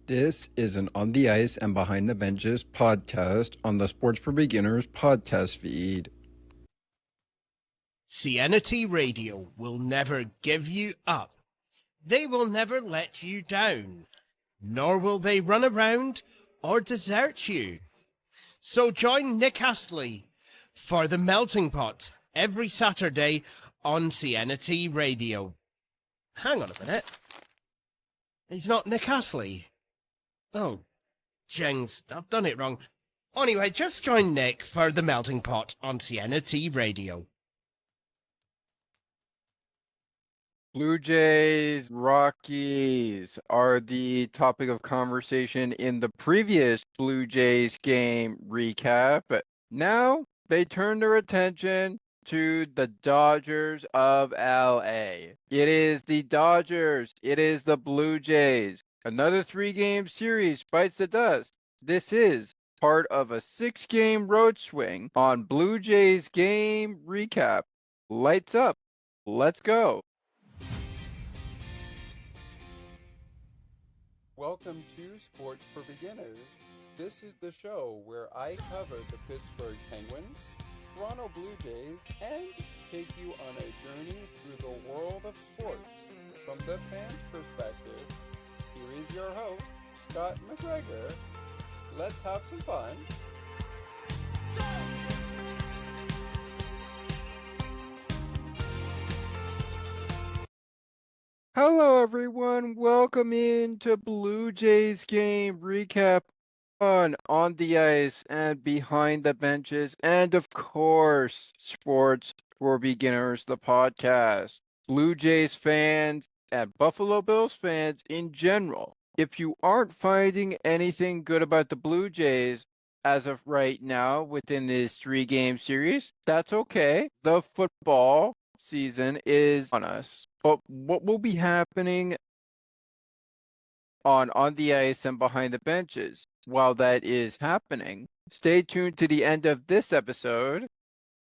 This is an On the Ice and Behind the Benches podcast on the Sports for Beginners podcast feed. CNT Radio will never give you up. They will never let you down, nor will they run around or desert you. So join Nick Astley for The Melting Pot every Saturday on CNT Radio. Hang on a minute. He's not Nick Astley. Oh, jings, I've done it wrong. Anyway, just join Nick for The Melting Pot on CNT Radio. Blue Jays, Rockies are the topic of conversation in the previous Blue Jays game recap. Now they turn their attention to the Dodgers of LA. It is the Dodgers. It is the Blue Jays. Another 3-game series bites the dust. This is part of a 6-game road swing on Blue Jays game recap. Lights up. Let's go. Welcome to Sports for Beginners. This is the show where I cover the Pittsburgh Penguins, Toronto Blue Jays, and take you on a journey through the world of sports. From the fans' perspective, here is your host, Scott McGregor. Let's have some fun. Hello, everyone. Welcome into Blue Jays game recap on the ice and behind the benches, and of course, Sports for Beginners, the podcast. Blue Jays fans and Buffalo Bills fans in general, if you aren't finding anything good about the Blue Jays as of right now within this 3-game series, that's okay. The football season is on us. But what will be happening on the ice and behind the benches while that is happening? Stay tuned to the end of this episode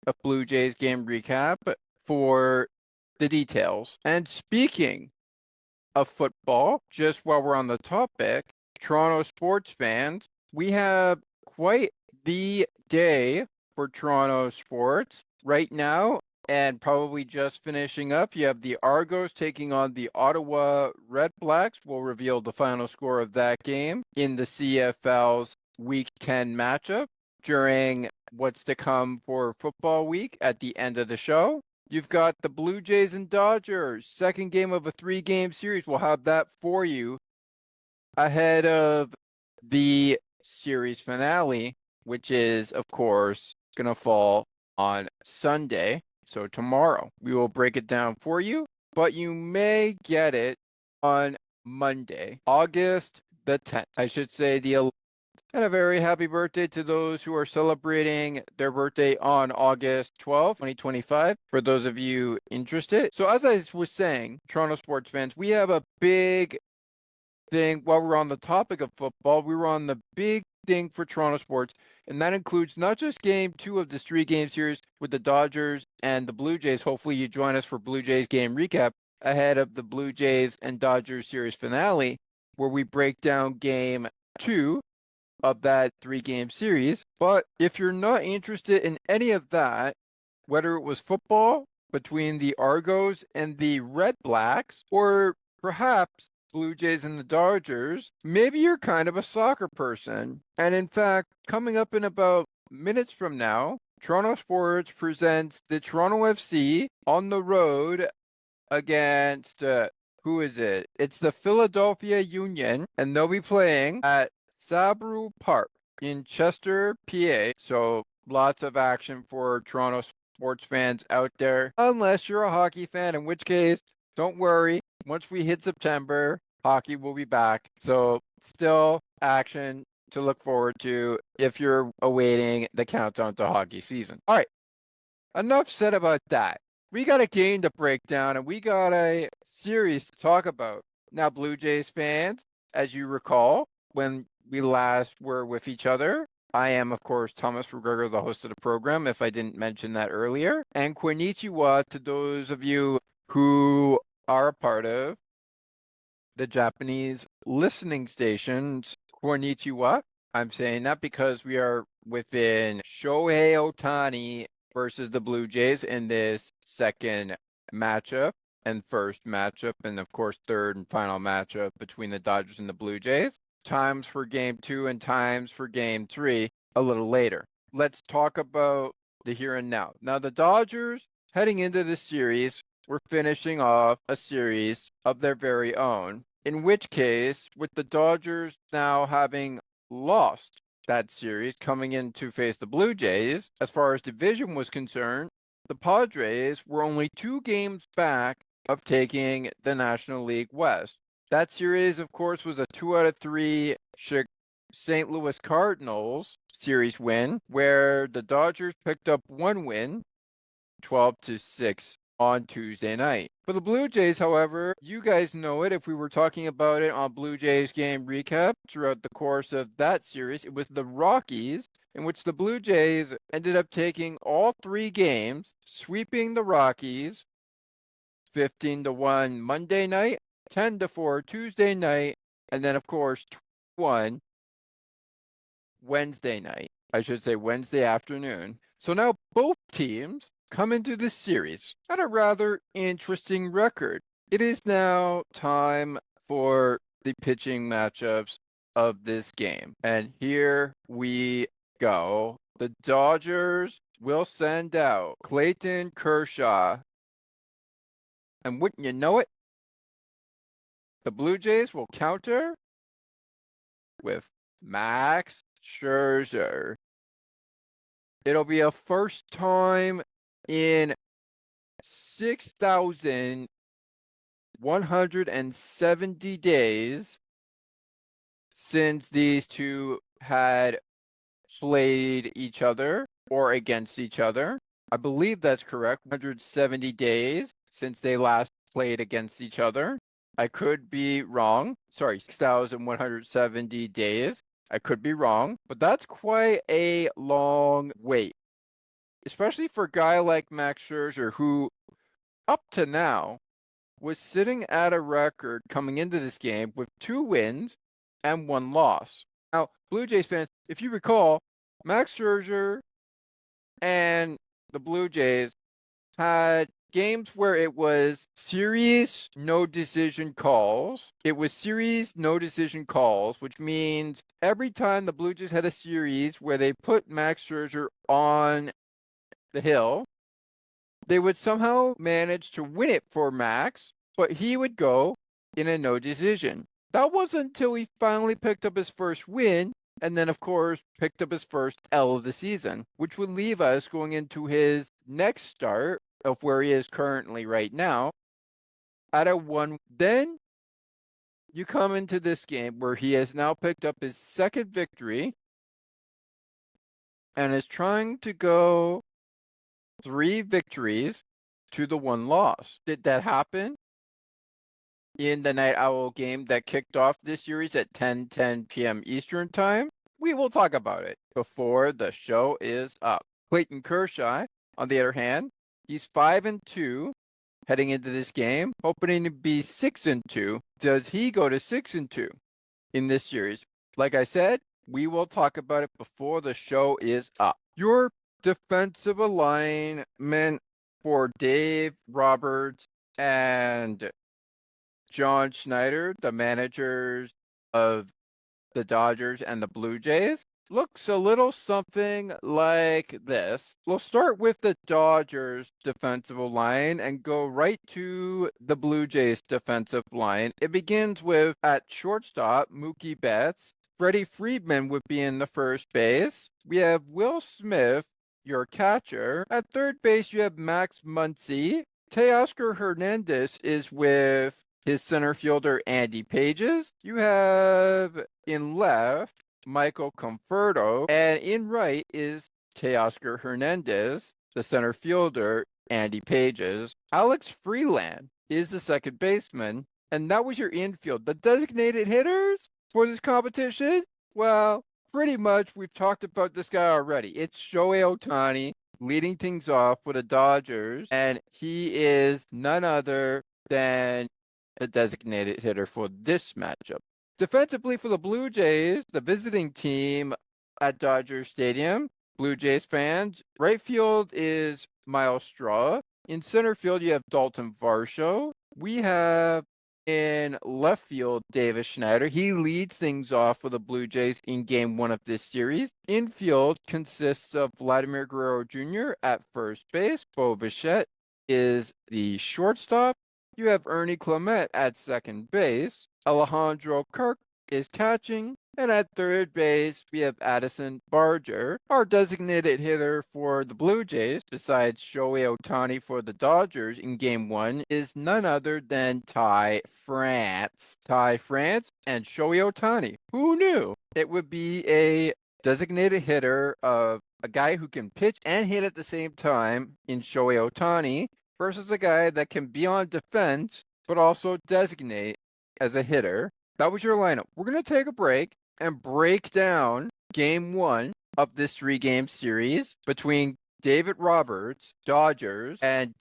of Blue Jays game recap for the details. And speaking of football, just while we're on the topic, Toronto sports fans, we have quite the day for Toronto sports right now. And probably just finishing up, you have the Argos taking on the Ottawa Red Blacks. We'll reveal the final score of that game in the CFL's Week 10 matchup during what's to come for football week at the end of the show. You've got the Blue Jays and Dodgers, second game of a 3-game series. We'll have that for you ahead of the series finale, which is, of course, going to fall on Sunday. So tomorrow we will break it down for you, but you may get it on Monday, August the 10th. I should say the 11th. And a very happy birthday to those who are celebrating their birthday on August 12th, 2025, for those of you interested. So as I was saying, Toronto sports fans, we have a big thing while we're on the topic of football. We were on the big thing for Toronto sports, and that includes not just game 2 of this 3-game series with the Dodgers and the Blue Jays. Hopefully you join us for Blue Jays game recap ahead of the Blue Jays and Dodgers series finale, where we break down game 2 of that 3-game series. But if you're not interested in any of that, whether it was football between the Argos and the Red Blacks, or perhaps Blue Jays and the Dodgers, maybe you're kind of a soccer person. And in fact, coming up in about minutes from now, Toronto Sports presents the Toronto FC on the road against, who is it? It's the Philadelphia Union, and they'll be playing at Sabru Park in Chester, PA. So lots of action for Toronto sports fans out there, unless you're a hockey fan, in which case, don't worry. Once we hit September, hockey will be back. So still action to look forward to if you're awaiting the countdown to hockey season. All right, enough said about that. We got a game to break down, and we got a series to talk about. Now, Blue Jays fans, as you recall, when we last were with each other, I am, of course, Thomas McGregor, the host of the program, if I didn't mention that earlier. And konnichiwa to those of you who are a part of the Japanese listening stations. Konnichiwa. I'm saying that because we are within Shohei Ohtani versus the Blue Jays in this second matchup and first matchup, and of course, third and final matchup between the Dodgers and the Blue Jays. Times for game 2 and times for game 3 a little later. Let's talk about the here and now. Now, the Dodgers heading into the series were finishing off a series of their very own, in which case, with the Dodgers now having lost that series coming in to face the Blue Jays, as far as division was concerned, the Padres were only 2 games back of taking the National League West. That series, of course, was a 2 out of 3 St. Louis Cardinals series win, where the Dodgers picked up 1 win, 12-6 on Tuesday night. For the Blue Jays, however, you guys know it. If we were talking about it on Blue Jays game recap throughout the course of that series, it was the Rockies, in which the Blue Jays ended up taking all 3 games, sweeping the Rockies 15-1 Monday night, 10-4 Tuesday night, and then of course 1 Wednesday night. I should say Wednesday afternoon. So now both teams come into this series at a rather interesting record. It is now time for the pitching matchups of this game. And here we go. The Dodgers will send out Clayton Kershaw. And wouldn't you know it, the Blue Jays will counter with Max Scherzer. It'll be a first time in 6,170 days since these two had played each other or against each other. I believe that's correct. 170 days since they last played against each other. I could be wrong. Sorry, 6,170 days. I could be wrong, but that's quite a long wait, especially for a guy like Max Scherzer, who up to now was sitting at a record coming into this game with 2 wins and 1 loss. Now, Blue Jays fans, if you recall, Max Scherzer and the Blue Jays had games where it was series no decision calls. It was series no decision calls, which means every time the Blue Jays had a series where they put Max Scherzer on the hill, they would somehow manage to win it for Max, but he would go in a no decision. That wasn't until he finally picked up his first win, and then, of course, picked up his first L of the season, which would leave us going into his next start of where he is currently right now at a 1. Then you come into this game where he has now picked up his second victory and is trying to go 3 victories to the 1 loss. Did that happen in the Night Owl game that kicked off this series at 10:10 p.m. Eastern Time? We will talk about it before the show is up. Clayton Kershaw, on the other hand, he's 5-2 heading into this game, hoping to be 6-2. Does he go to 6-2 in this series? Like I said, we will talk about it before the show is up. Your defensive alignment for Dave Roberts and John Schneider, the managers of the Dodgers and the Blue Jays, looks a little something like this. We'll start with the Dodgers defensive line and go right to the Blue Jays defensive line. It begins with, at shortstop, Mookie Betts. Freddie Freeman would be in the first base. We have Will Smith, your catcher. At third base, you have Max Muncy. Teoscar Hernandez is with his center fielder, Andy Pages. You have in left, Michael Conforto, and in right is Teoscar Hernandez, the center fielder, Andy Pages. Alex Freeland is the second baseman, and that was your infield. The designated hitters for this competition? Well, pretty much we've talked about this guy already. It's Shohei Ohtani leading things off with the Dodgers, and he is none other than a designated hitter for this matchup. Defensively for the Blue Jays, the visiting team at Dodger Stadium, Blue Jays fans, right field is Miles Straw. In center field, you have Dalton Varsho. We have in left field, Davis Schneider. He leads things off for the Blue Jays in game one of this series. Infield consists of Vladimir Guerrero Jr. at first base. Bo Bichette is the shortstop. You have Ernie Clement at second base. Alejandro Kirk is catching. And at third base, we have Addison Barger. Our designated hitter for the Blue Jays, besides Shohei Ohtani for the Dodgers in game one, is none other than Ty France. Ty France and Shohei Ohtani. Who knew it would be a designated hitter of a guy who can pitch and hit at the same time in Shohei Ohtani versus a guy that can be on defense but also designate as a hitter? That was your lineup. We're going to take a break and break down game one of this 3-game series between David Roberts, Dodgers, and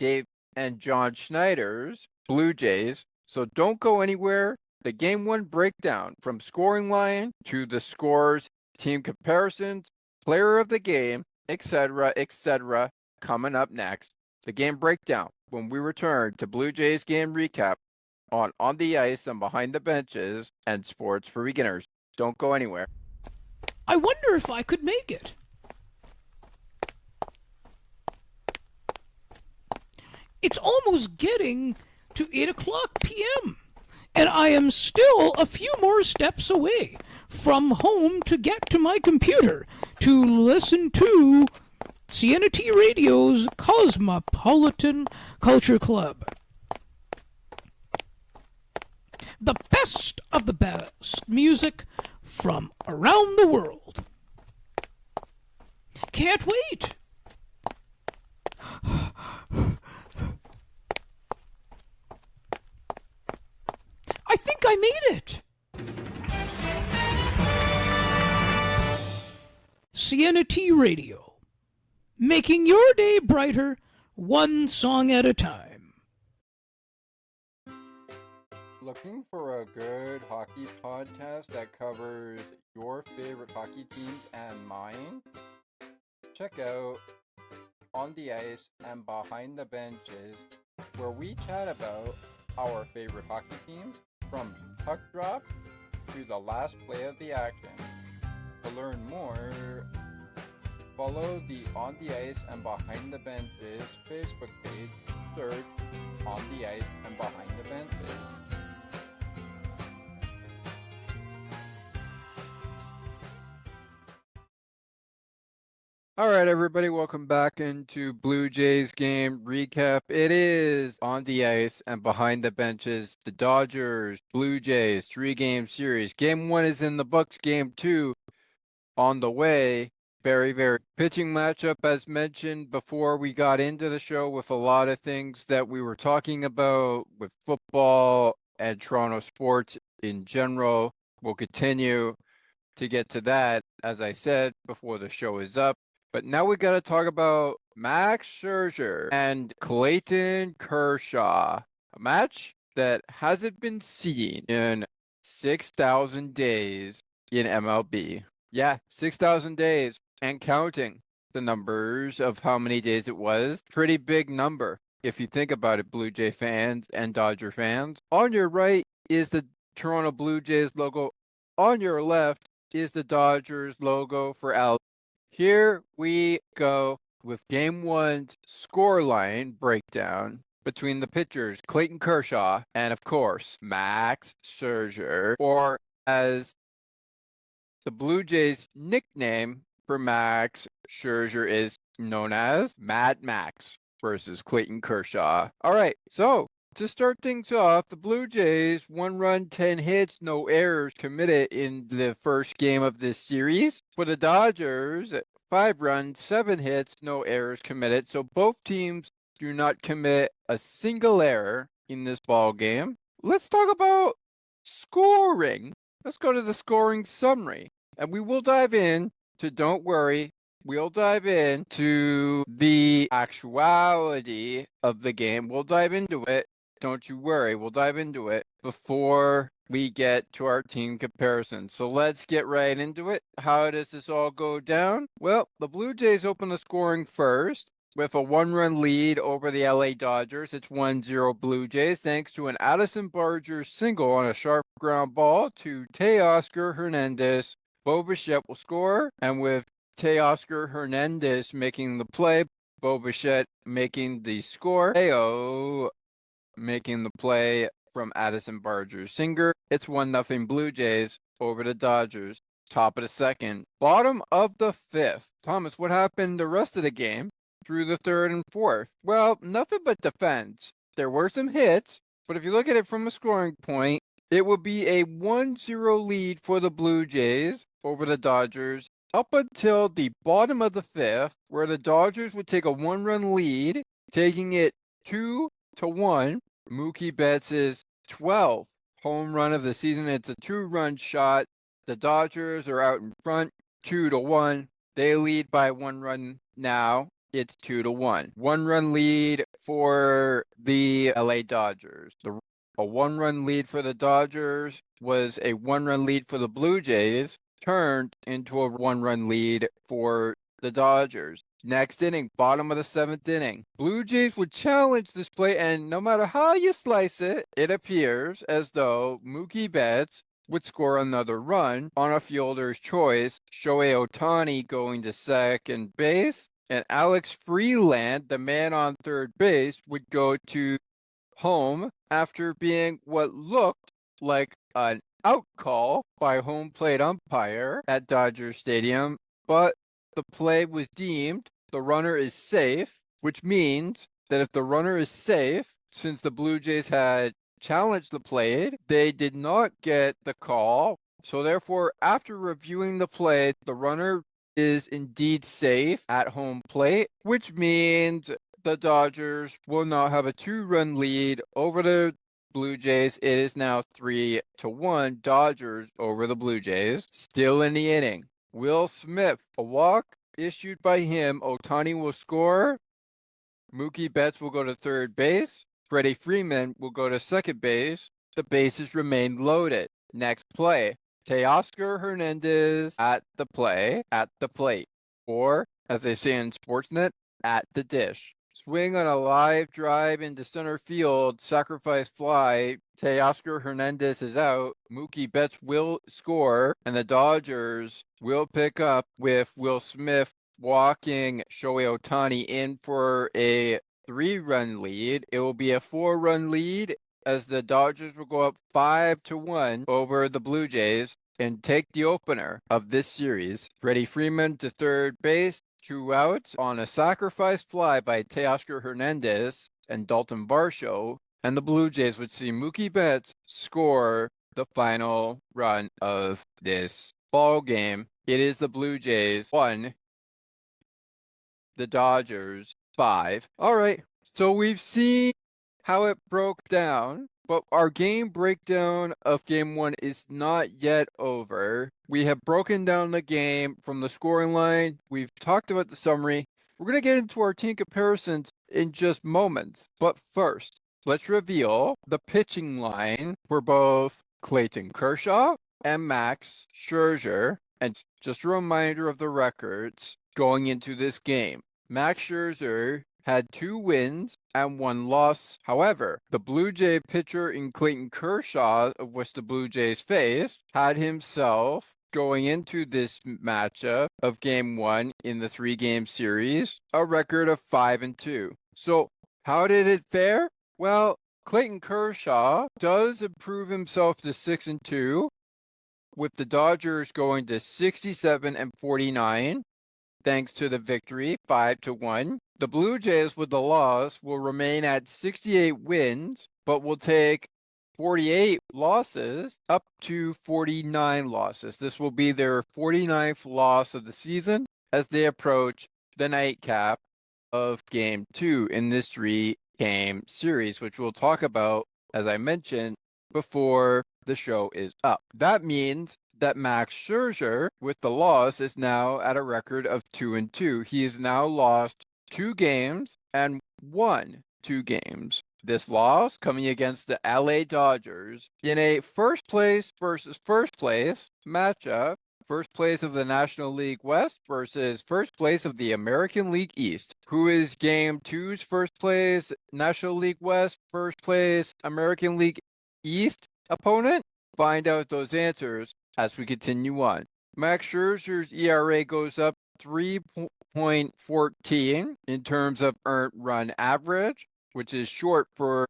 John Schneider's Blue Jays. So don't go anywhere. The game one breakdown from scoring line to the scores, team comparisons, player of the game, etc., coming up next. The game breakdown when we return to Blue Jays game recap on the ice and behind the benches and sports for beginners. Don't go anywhere. I wonder if I could make it. It's almost getting to 8 o'clock p.m., and I am still a few more steps away from home to get to my computer to listen to CNT Radio's Cosmopolitan Culture Club. The best of the best music from around the world. Can't wait. I think I made it. CNT Radio, making your day brighter, one song at a time. Looking for a good hockey podcast that covers your favorite hockey teams and mine? Check out On the Ice and Behind the Benches, where we chat about our favorite hockey teams from puck drop to the last play of the action. To learn more, follow the On the Ice and Behind the Benches Facebook page. Search On the Ice and Behind the Benches. All right, everybody, welcome back into Blue Jays game recap. It is On the Ice and Behind the Benches, the Dodgers, Blue Jays, 3-game series. Game 1 is in the books, game 2 on the way. Very, very pitching matchup, as mentioned before we got into the show, with a lot of things that we were talking about with football and Toronto sports in general. We'll continue to get to that, as I said, before the show is up. But now we got to talk about Max Scherzer and Clayton Kershaw, a match that hasn't been seen in 6,000 days in MLB. Yeah, 6,000 days and counting. The numbers of how many days it was. Pretty big number if you think about it, Blue Jay fans and Dodger fans. On your right is the Toronto Blue Jays logo. On your left is the Dodgers logo for Al. Here we go with Game 1's scoreline breakdown between the pitchers Clayton Kershaw and, of course, Max Scherzer, or as the Blue Jays' nickname for Max Scherzer is known as, Mad Max versus Clayton Kershaw. All right, so to start things off, the Blue Jays, 1 run, 10 hits, no errors committed in the first game of this series. For the Dodgers, 5 runs, 7 hits, no errors committed. So both teams do not commit a single error in this ball game. Let's talk about scoring. Let's go to the scoring summary. And we will dive in to, don't worry, we'll dive into the actuality of the game. We'll dive into it Don't you worry, we'll dive into it before we get to our team comparison. So let's get right into it. How does this all go down? Well, the Blue Jays open the scoring first with a 1-run lead over the LA Dodgers. It's 1-0 Blue Jays thanks to an Addison Barger single on a sharp ground ball to Teoscar Hernandez. Bo Bichette will score, and with Teoscar Hernandez making the play, Bo Bichette making the score, Teo making the play from Addison Barger's single. It's 1-0 Blue Jays over the Dodgers. Top of the second. Bottom of the fifth. Thomas, what happened the rest of the game through the third and fourth? Well, nothing but defense. There were some hits, but if you look at it from a scoring point, it would be a 1-0 lead for the Blue Jays over the Dodgers up until the bottom of the fifth, where the Dodgers would take a 1-run lead, taking it 2-1. Mookie Betts' 12th home run of the season. It's a 2-run shot. The Dodgers are out in front, 2-1. They lead by 1 run now. It's 2-1. 1-run lead for the LA Dodgers. A 1-run lead for the Dodgers was a 1-run lead for the Blue Jays, turned into a 1-run lead for the Dodgers. Next inning, bottom of the 7th inning. Blue Jays would challenge this play, and no matter how you slice it, it appears as though Mookie Betts would score another run on a fielder's choice. Shohei Ohtani going to second base, and Alex Freeland, the man on third base, would go to home after being what looked like an out call by home plate umpire at Dodger Stadium, but the play was deemed the runner is safe, which means that if the runner is safe, since the Blue Jays had challenged the play, they did not get the call. So therefore, after reviewing the play, the runner is indeed safe at home plate, which means the Dodgers will now have a 2-run lead over the Blue Jays. It is now 3-1 Dodgers over the Blue Jays. Still in the inning. Will Smith, a walk issued by him. Ohtani will score. Mookie Betts will go to third base. Freddie Freeman will go to second base. The bases remain loaded. Next play. Teoscar Hernandez at the plate. Or, as they say in Sportsnet, at the dish. Swing on a live drive into center field, sacrifice fly. Teoscar Hernandez is out. Mookie Betts will score, and the Dodgers will pick up with Will Smith walking Shohei Ohtani in for a 3-run lead. It will be a 4-run lead as the Dodgers will go up 5-1 over the Blue Jays and take the opener of this series. Freddie Freeman to third base. 2 outs on a sacrifice fly by Teoscar Hernandez and Dalton Varsho, and the Blue Jays would see Mookie Betts score the final run of this ball game. It is the Blue Jays 1, the Dodgers 5. All right, so we've seen how it broke down, but our game breakdown of game 1 is not yet over. We have broken down the game from the scoring line. We've talked about the summary. We're going to get into our team comparisons in just moments. But first, let's reveal the pitching line for both Clayton Kershaw and Max Scherzer. And just a reminder of the records going into this game. Max Scherzer had 2 wins and 1 loss. However, the Blue Jay pitcher in Clayton Kershaw, of which the Blue Jays faced, had himself, going into this matchup of game 1 in the 3-game series, a record of 5-2. So how did it fare? Well, Clayton Kershaw does improve himself to 6-2, with the Dodgers going to 67-49. Thanks to the victory, 5-1. The Blue Jays with the loss will remain at 68 wins, but will take 48 losses up to 49 losses. This will be their 49th loss of the season as they approach the nightcap of game 2 in this 3-game series, which we'll talk about, as I mentioned, before the show is up. That means that Max Scherzer, with the loss, is now at a record of 2-2. He has now lost 2 games and won 2 games. This loss coming against the LA Dodgers in a first place versus first place matchup. First place of the National League West versus first place of the American League East. Who is Game 2's first place National League West, first place American League East opponent? Find out those answers as we continue on. Max Scherzer's ERA goes up 3.14 in terms of earned run average, which is short for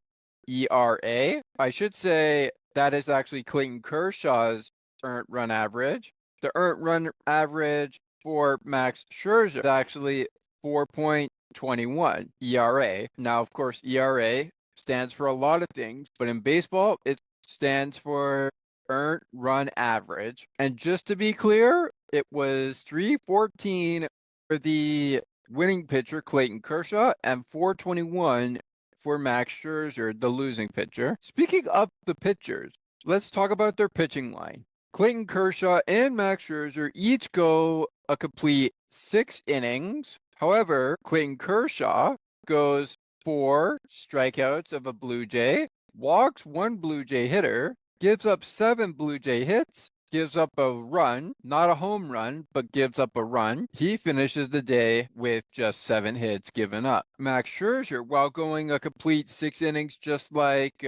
ERA. I should say that is actually Clayton Kershaw's earned run average. The earned run average for Max Scherzer is actually 4.21 ERA. Now, of course, ERA stands for a lot of things, but in baseball, it stands for earned run average. And just to be clear, it was 3.14 for the winning pitcher, Clayton Kershaw, and 4.21 for Max Scherzer, the losing pitcher. Speaking of the pitchers, let's talk about their pitching line. Clayton Kershaw and Max Scherzer each go a complete 6 innings. However, Clayton Kershaw goes 4 strikeouts of a Blue Jay, walks 1 Blue Jay hitter, gives up 7 Blue Jay hits, gives up a run, not a home run, but gives up a run. He finishes the day with just 7 hits given up. Max Scherzer, while going a complete 6 innings just like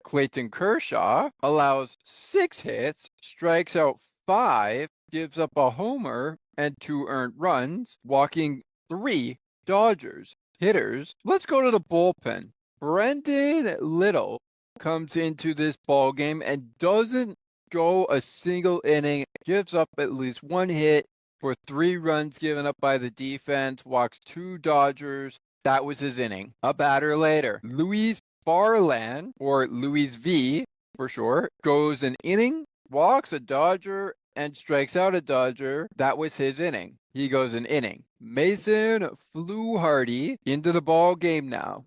Clayton Kershaw, allows 6 hits, strikes out 5, gives up a homer and 2 earned runs, walking 3 Dodgers hitters. Let's go to the bullpen. Brendan Little comes into this ball game and doesn't go a single inning, gives up at least 1 hit for 3 runs given up by the defense, walks 2 Dodgers. That was his inning. A batter later, Luis Farland, or Luis V for short, goes an inning, walks a Dodger, and strikes out a Dodger. That was his inning. He goes an inning. Mason Fluharty into the ball game now.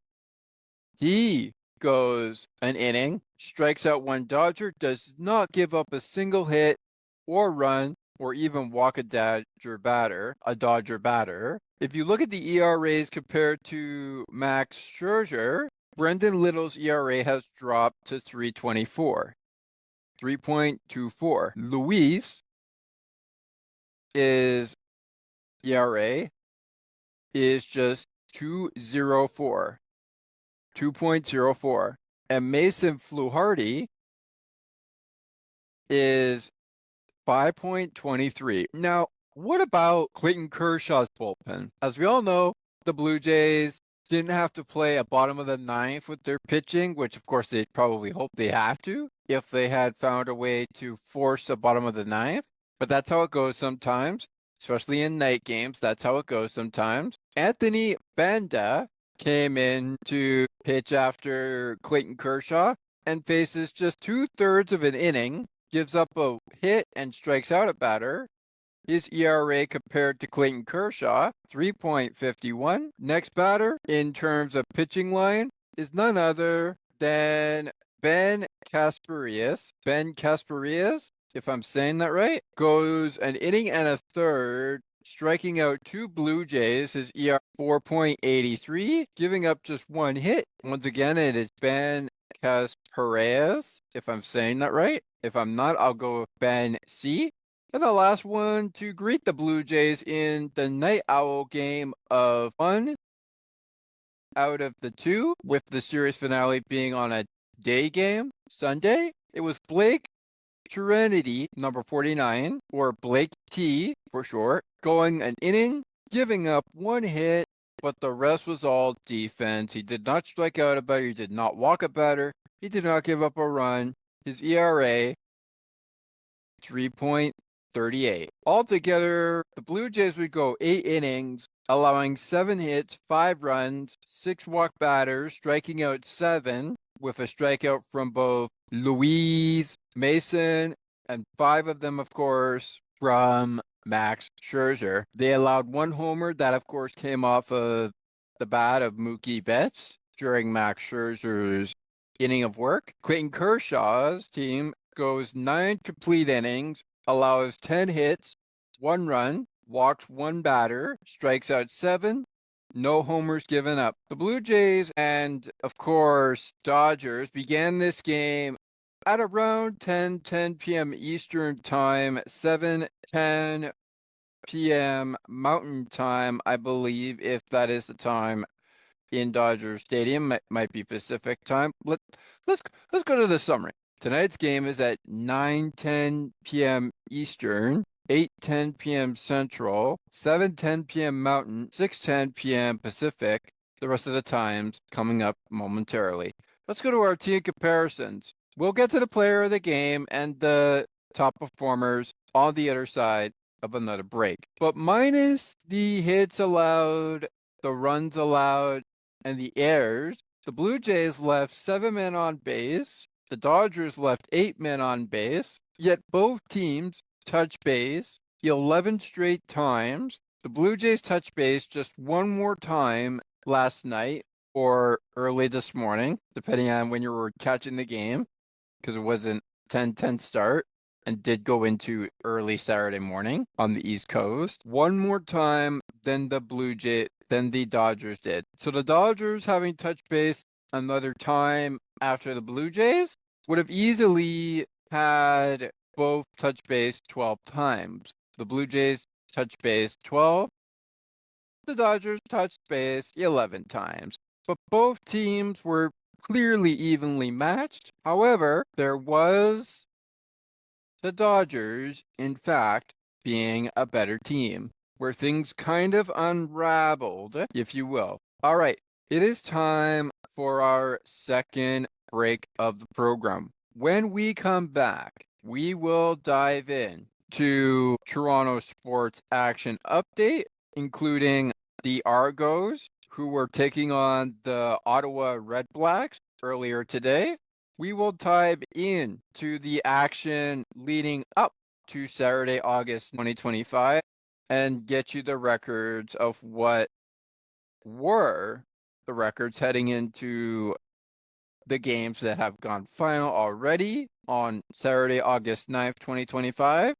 He goes an inning, strikes out 1 Dodger, does not give up a single hit or run or even walk a Dodger batter. If you look at the ERAs compared to Max Scherzer, Brendan Little's ERA has dropped to 3.24. 3.24. Luis is ERA is just 2.04. 2.04. And Mason Fluharty is 5.23. Now, what about Clayton Kershaw's bullpen? As we all know, the Blue Jays didn't have to play a bottom of the 9th with their pitching, which of course they probably hope they have to if they had found a way to force a bottom of the 9th. But that's how it goes sometimes, especially in night games. That's how it goes sometimes. Anthony Banda came in to pitch after Clayton Kershaw and faces just 2/3 of an inning, gives up a hit and strikes out a batter. His ERA compared to Clayton Kershaw, 3.51. Next batter in terms of pitching line is none other than Ben Kasperius. Ben Kasperius, if I'm saying that right, goes an inning and a third, striking out 2 Blue Jays. His ERA 4.83, giving up just 1 hit. Once again, it is Ben Kasperius, if I'm saying that right. If I'm not, I'll go with Ben C. And the last one to greet the Blue Jays in the Night Owl game of 1 out of the 2, with the series finale being on a day game, Sunday. It was Blake Trinity, number 49, or Blake T for short, going an inning, giving up 1 hit, but the rest was all defense. He did not strike out a batter, he did not walk a batter, he did not give up a run. His ERA, 3.38. Altogether, the Blue Jays would go 8 innings, allowing 7 hits, 5 runs, 6 walk batters, striking out 7, with a strikeout from both Luis, Mason, and 5 of them, of course, from Max Scherzer. They allowed 1 homer that, of course, came off of the bat of Mookie Betts during Max Scherzer's inning of work. Clayton Kershaw's team goes 9 complete innings, allows 10 hits, 1 run, walks 1 batter, strikes out 7, No homers given up. The Blue Jays and, of course, Dodgers began this game at around 10 p.m. Eastern Time, 7:10 p.m. Mountain Time, I believe, if that is the time in Dodger Stadium. Might be Pacific Time. Let's go to the summary. Tonight's game is at 9:10 p.m. Eastern, 8:10 p.m. Central, 7:10 p.m. Mountain, 6:10 p.m. Pacific. The rest of the times coming up momentarily. Let's go to our team comparisons. We'll get to the player of the game and the top performers on the other side of another break. But minus the hits allowed, the runs allowed, and the errors, the Blue Jays left 7 men on base. The Dodgers left 8 men on base. Yet both teams touched base 11 straight times. The Blue Jays touched base just one more time last night or early this morning, depending on when you were catching the game, because it wasn't 10-10 start and did go into early Saturday morning on the East Coast. One more time than the Dodgers did. So the Dodgers, having touched base another time after the Blue Jays, would have easily had both touch base 12 times. The Blue Jays touched base 12. The Dodgers touched base 11 times. But both teams were clearly evenly matched. However, there was the Dodgers, in fact, being a better team, where things kind of unraveled, if you will. All right, it is time for our second break of the program. When we come back, we will dive in to Toronto sports action update, including the Argos, who were taking on the Ottawa Red Blacks earlier today. We will dive in to the action leading up to Saturday, August 2025, and get you the records of what were the records heading into the games that have gone final already on Saturday, August 9th, 2025.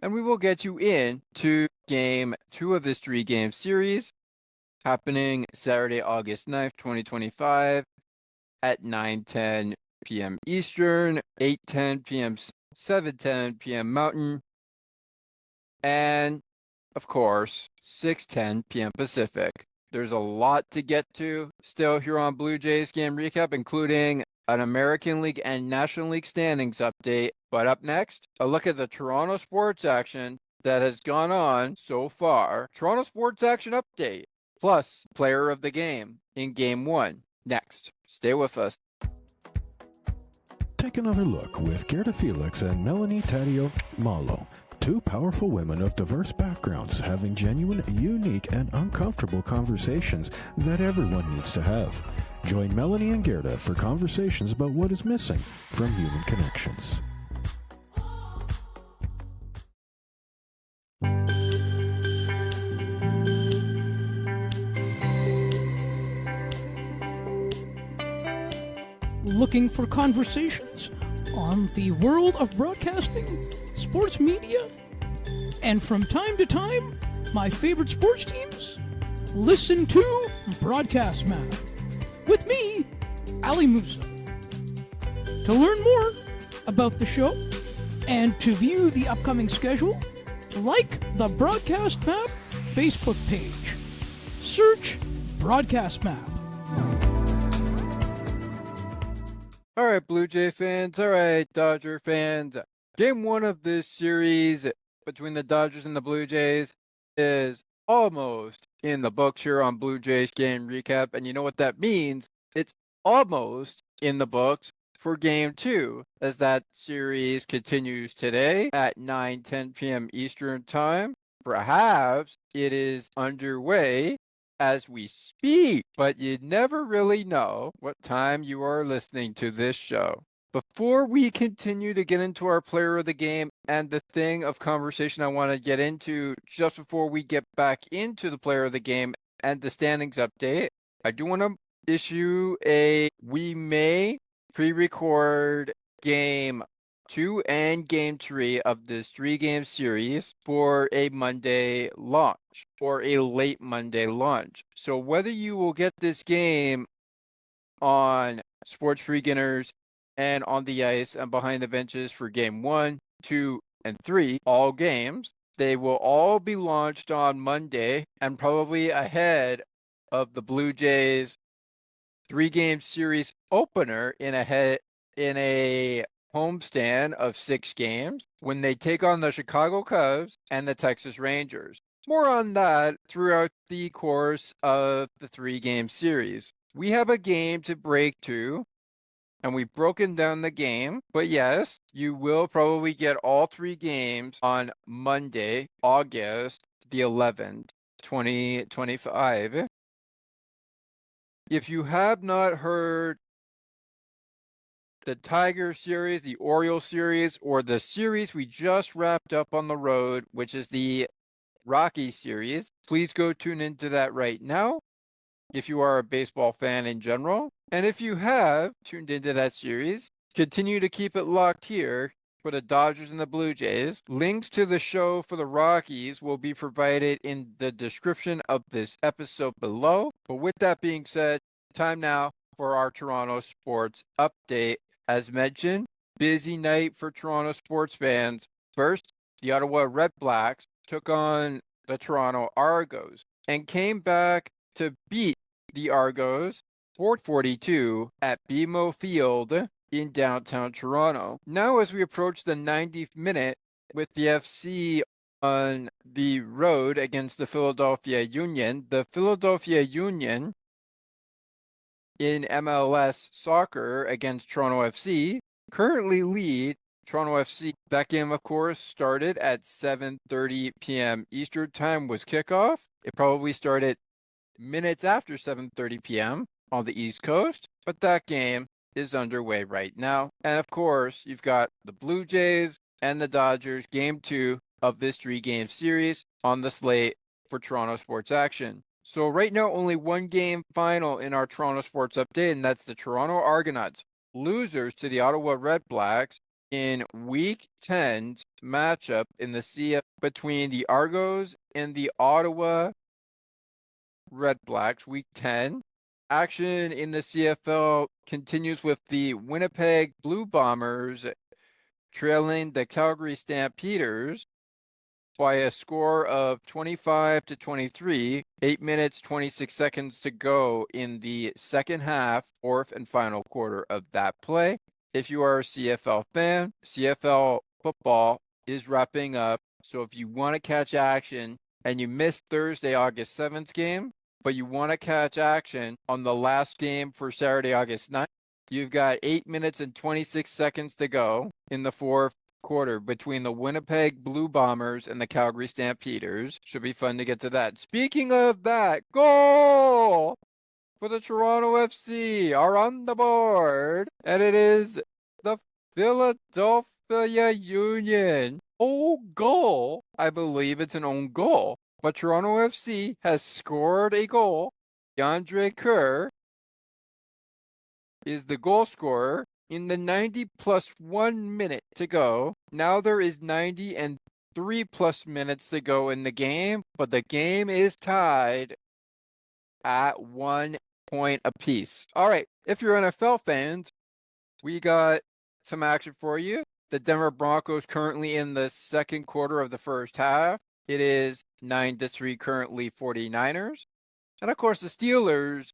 And we will get you in to game 2 of this 3-game series happening Saturday, August 9th, 2025 at 9:10 p.m. Eastern, 8:10 p.m. 7:10 p.m. Mountain, and of course 6:10 p.m. Pacific. There's a lot to get to still here on Blue Jays Game Recap, including an American League and National League standings update. But up next, a look at the Toronto sports action that has gone on so far. Toronto sports action update, plus player of the game in Game 1. Next, stay with us. Take another look with Gerda Felix and Melanie Taddeo Malo, two powerful women of diverse backgrounds having genuine, unique, and uncomfortable conversations that everyone needs to have. Join Melanie and Gerda for conversations about what is missing from human connections. Looking for conversations on the world of broadcasting, sports media, and from time to time, my favorite sports teams? Listen to Broadcast Map with me, Ali Musa. To learn more about the show and to view the upcoming schedule, like the Broadcast Map Facebook page. Search Broadcast Map. All right, Blue Jay fans. All right, Dodger fans. Game 1 of this series between the Dodgers and the Blue Jays is almost in the books here on Blue Jays Game Recap. And you know what that means? It's almost in the books for Game 2, as that series continues today at 9:10 p.m. Eastern Time. Perhaps it is underway as we speak, but you never really know what time you are listening to this show. Before we continue to get into our player of the game and the thing of conversation I want to get into just before we get back into the player of the game and the standings update, I do want to issue we may pre-record game 2 and Game 3 of this 3-game series for a Monday launch or a late Monday launch. So whether you will get this game on Sports for Beginners and on the ice and behind the benches for Game 1, 2, and 3, all games, they will all be launched on Monday and probably ahead of the Blue Jays 3-game series opener in a homestand of 6 games when they take on the Chicago Cubs and the Texas Rangers. More on that throughout the course of the 3-game series. We have a game to break to, and we've broken down the game. But yes, you will probably get all 3 games on Monday, August the 11th, 2025. If you have not heard the Tiger series, the Orioles series, or the series we just wrapped up on the road, which is the Rocky series, please go tune into that right now if you are a baseball fan in general. And if you have tuned into that series, continue to keep it locked here for the Dodgers and the Blue Jays. Links to the show for the Rockies will be provided in the description of this episode below. But with that being said, time now for our Toronto sports update. As mentioned, busy night for Toronto sports fans. First, the Ottawa Red Blacks took on the Toronto Argos and came back to beat the Argos 4-42 at BMO Field in downtown Toronto. Now, as we approach the 90th minute with the FC on the road against the Philadelphia Union, the Philadelphia Union in MLS soccer against Toronto FC currently lead Toronto FC. That game, of course, started at 7:30 p.m. Eastern Time was kickoff. It probably started minutes after 7:30 p.m. on the East Coast, but that game is underway right now. And of course, you've got the Blue Jays and the Dodgers, Game 2 of this 3-game series on the slate for Toronto sports action. So right now, only one game final in our Toronto sports update, and that's the Toronto Argonauts, losers to the Ottawa Red Blacks in Week 10's matchup in the CF between the Argos and the Ottawa Red Blacks. Week 10 action in the CFL continues with the Winnipeg Blue Bombers trailing the Calgary Stampeders by a score of 25-23, 8 minutes, 26 seconds to go in the second half, fourth and final quarter of that play. If you are a CFL fan, CFL football is wrapping up. So if you want to catch action and you missed Thursday, August 7th game, but you want to catch action on the last game for Saturday, August 9th, you've got 8 minutes and 26 seconds to go in the fourth quarter between the Winnipeg Blue Bombers and the Calgary Stampeders. Should be fun to get to that. Speaking of that, goal for the Toronto FC are on the board, and it is the Philadelphia Union. Own goal. I believe it's an own goal, but Toronto FC has scored a goal. DeAndre Kerr is the goal scorer in the 90 plus 1 minute to go. Now there is 90 and 3 plus minutes to go in the game, but the game is tied at 1 point apiece. All right, if you're NFL fans, we got some action for you. The Denver Broncos currently in the second quarter of the first half. It is 9-3 currently 49ers. And of course, the Steelers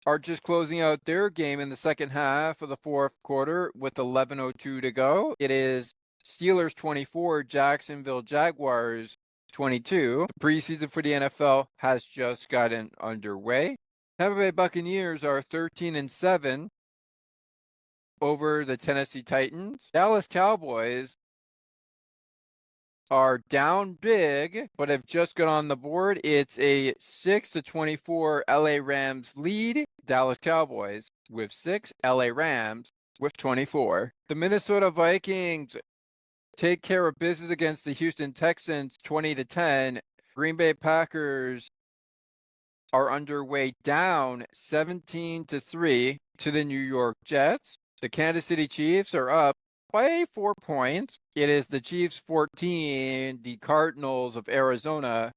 are just closing out their game in the second half of the fourth quarter with 11:02 to go. It is Steelers 24, Jacksonville Jaguars 22. The preseason for the NFL has just gotten underway. Tampa Bay Buccaneers are 13-7 over the Tennessee Titans. Dallas Cowboys are down big, but have just got on the board. It's a 6-24 LA Rams lead. Dallas Cowboys with 6, LA Rams with 24. The Minnesota Vikings take care of business against the Houston Texans 20-10. Green Bay Packers are underway down 17-3 to the New York Jets. The Kansas City Chiefs are up by 4 points. It is the Chiefs 14, the Cardinals of Arizona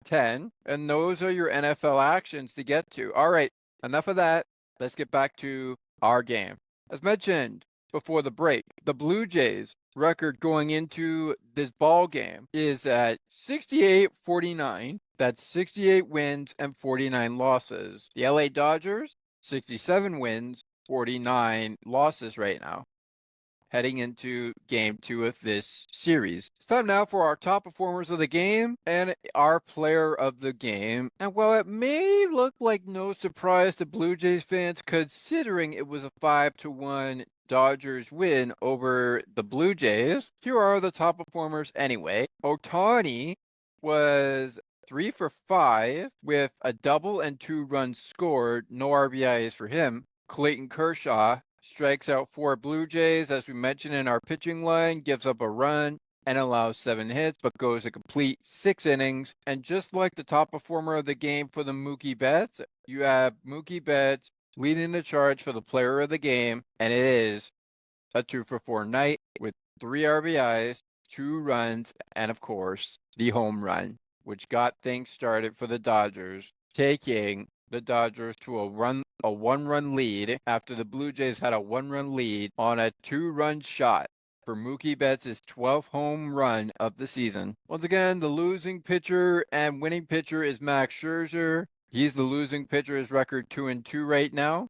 10, and those are your NFL actions to get to. All right, enough of that. Let's get back to our game. As mentioned before the break, the Blue Jays record going into this ball game is at 68-49. That's 68 wins and 49 losses. The LA Dodgers, 67 wins, 49 losses right now, heading into game 2 of this series. It's time now for our top performers of the game and our player of the game. And while it may look like no surprise to Blue Jays fans, considering it was a 5-1 Dodgers win over the Blue Jays, here are the top performers anyway. Ohtani was 3 for 5 with a double and 2 runs scored. No RBIs for him. Clayton Kershaw strikes out 4 Blue Jays, as we mentioned in our pitching line, gives up a run and allows 7 hits, but goes a complete 6 innings. And just like the top performer of the game for the Mookie Betts, you have Mookie Betts leading the charge for the player of the game, and it is a 2 for 4 night with 3 RBIs, 2 runs, and of course, the home run, which got things started for the Dodgers, taking the Dodgers to a 1-run lead after the Blue Jays had a 1-run lead on a 2-run shot for Mookie Betts' 12th home run of the season. Once again, the losing pitcher and winning pitcher is Max Scherzer. He's the losing pitcher, his record 2-2 right now.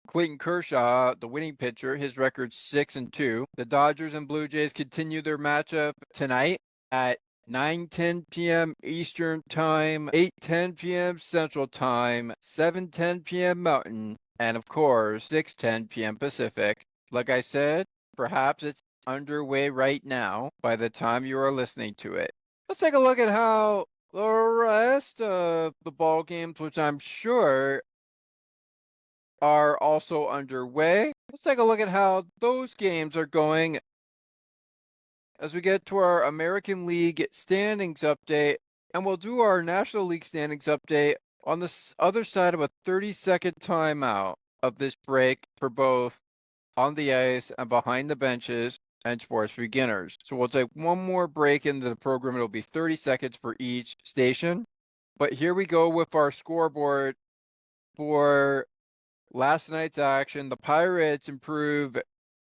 Clayton Kershaw, the winning pitcher, his record 6-2. The Dodgers and Blue Jays continue their matchup tonight at 9:10 p.m. Eastern Time, 8:10 p.m. Central Time, 7:10 p.m. Mountain, and of course, 6:10 p.m. Pacific. Like I said, perhaps it's underway right now by the time you are listening to it. Let's take a look at how the rest of the ball games, which I'm sure are also underway. Let's take a look at how those games are going as we get to our American League standings update, and we'll do our National League standings update on the other side of a 30-second timeout of this break for both on the ice and behind the benches and sports beginners. So we'll take one more break into the program. It'll be 30 seconds for each station. But here we go with our scoreboard for last night's action. The Pirates improve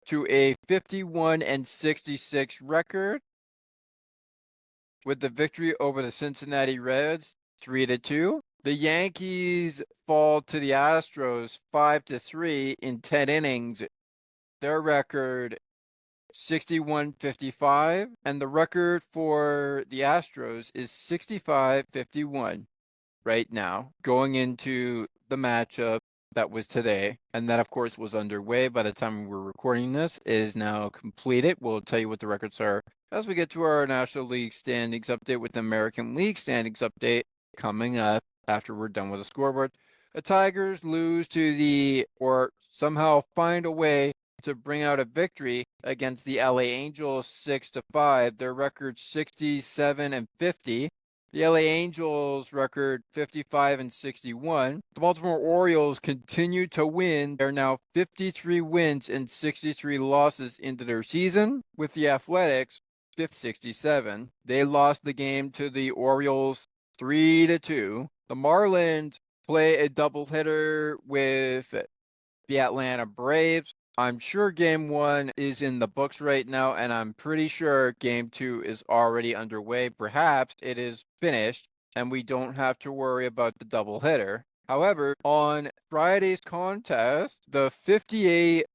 to a 51-66 record with the victory over the Cincinnati Reds 3-2. The Yankees fall to the Astros 5-3 in 10 innings. Their record 61-55, and the record for the Astros is 65-51 right now, going into the matchup that was today, and that of course was underway by the time we were recording this, is now completed. We'll tell you what the records are as we get to our National League standings update with the American League standings update coming up after we're done with the scoreboard. The Tigers lose or somehow find a way to bring out a victory against the LA Angels 6-5. Their record 67-50. The LA Angels record 55-61. The Baltimore Orioles continue to win. They're now 53 wins and 63 losses into their season, with the Athletics 67. They lost the game to the Orioles 3-2. The Marlins play a doubleheader with the Atlanta Braves. I'm sure game 1 is in the books right now, and I'm pretty sure game 2 is already underway. Perhaps it is finished, and we don't have to worry about the doubleheader. However, on Friday's contest, the 58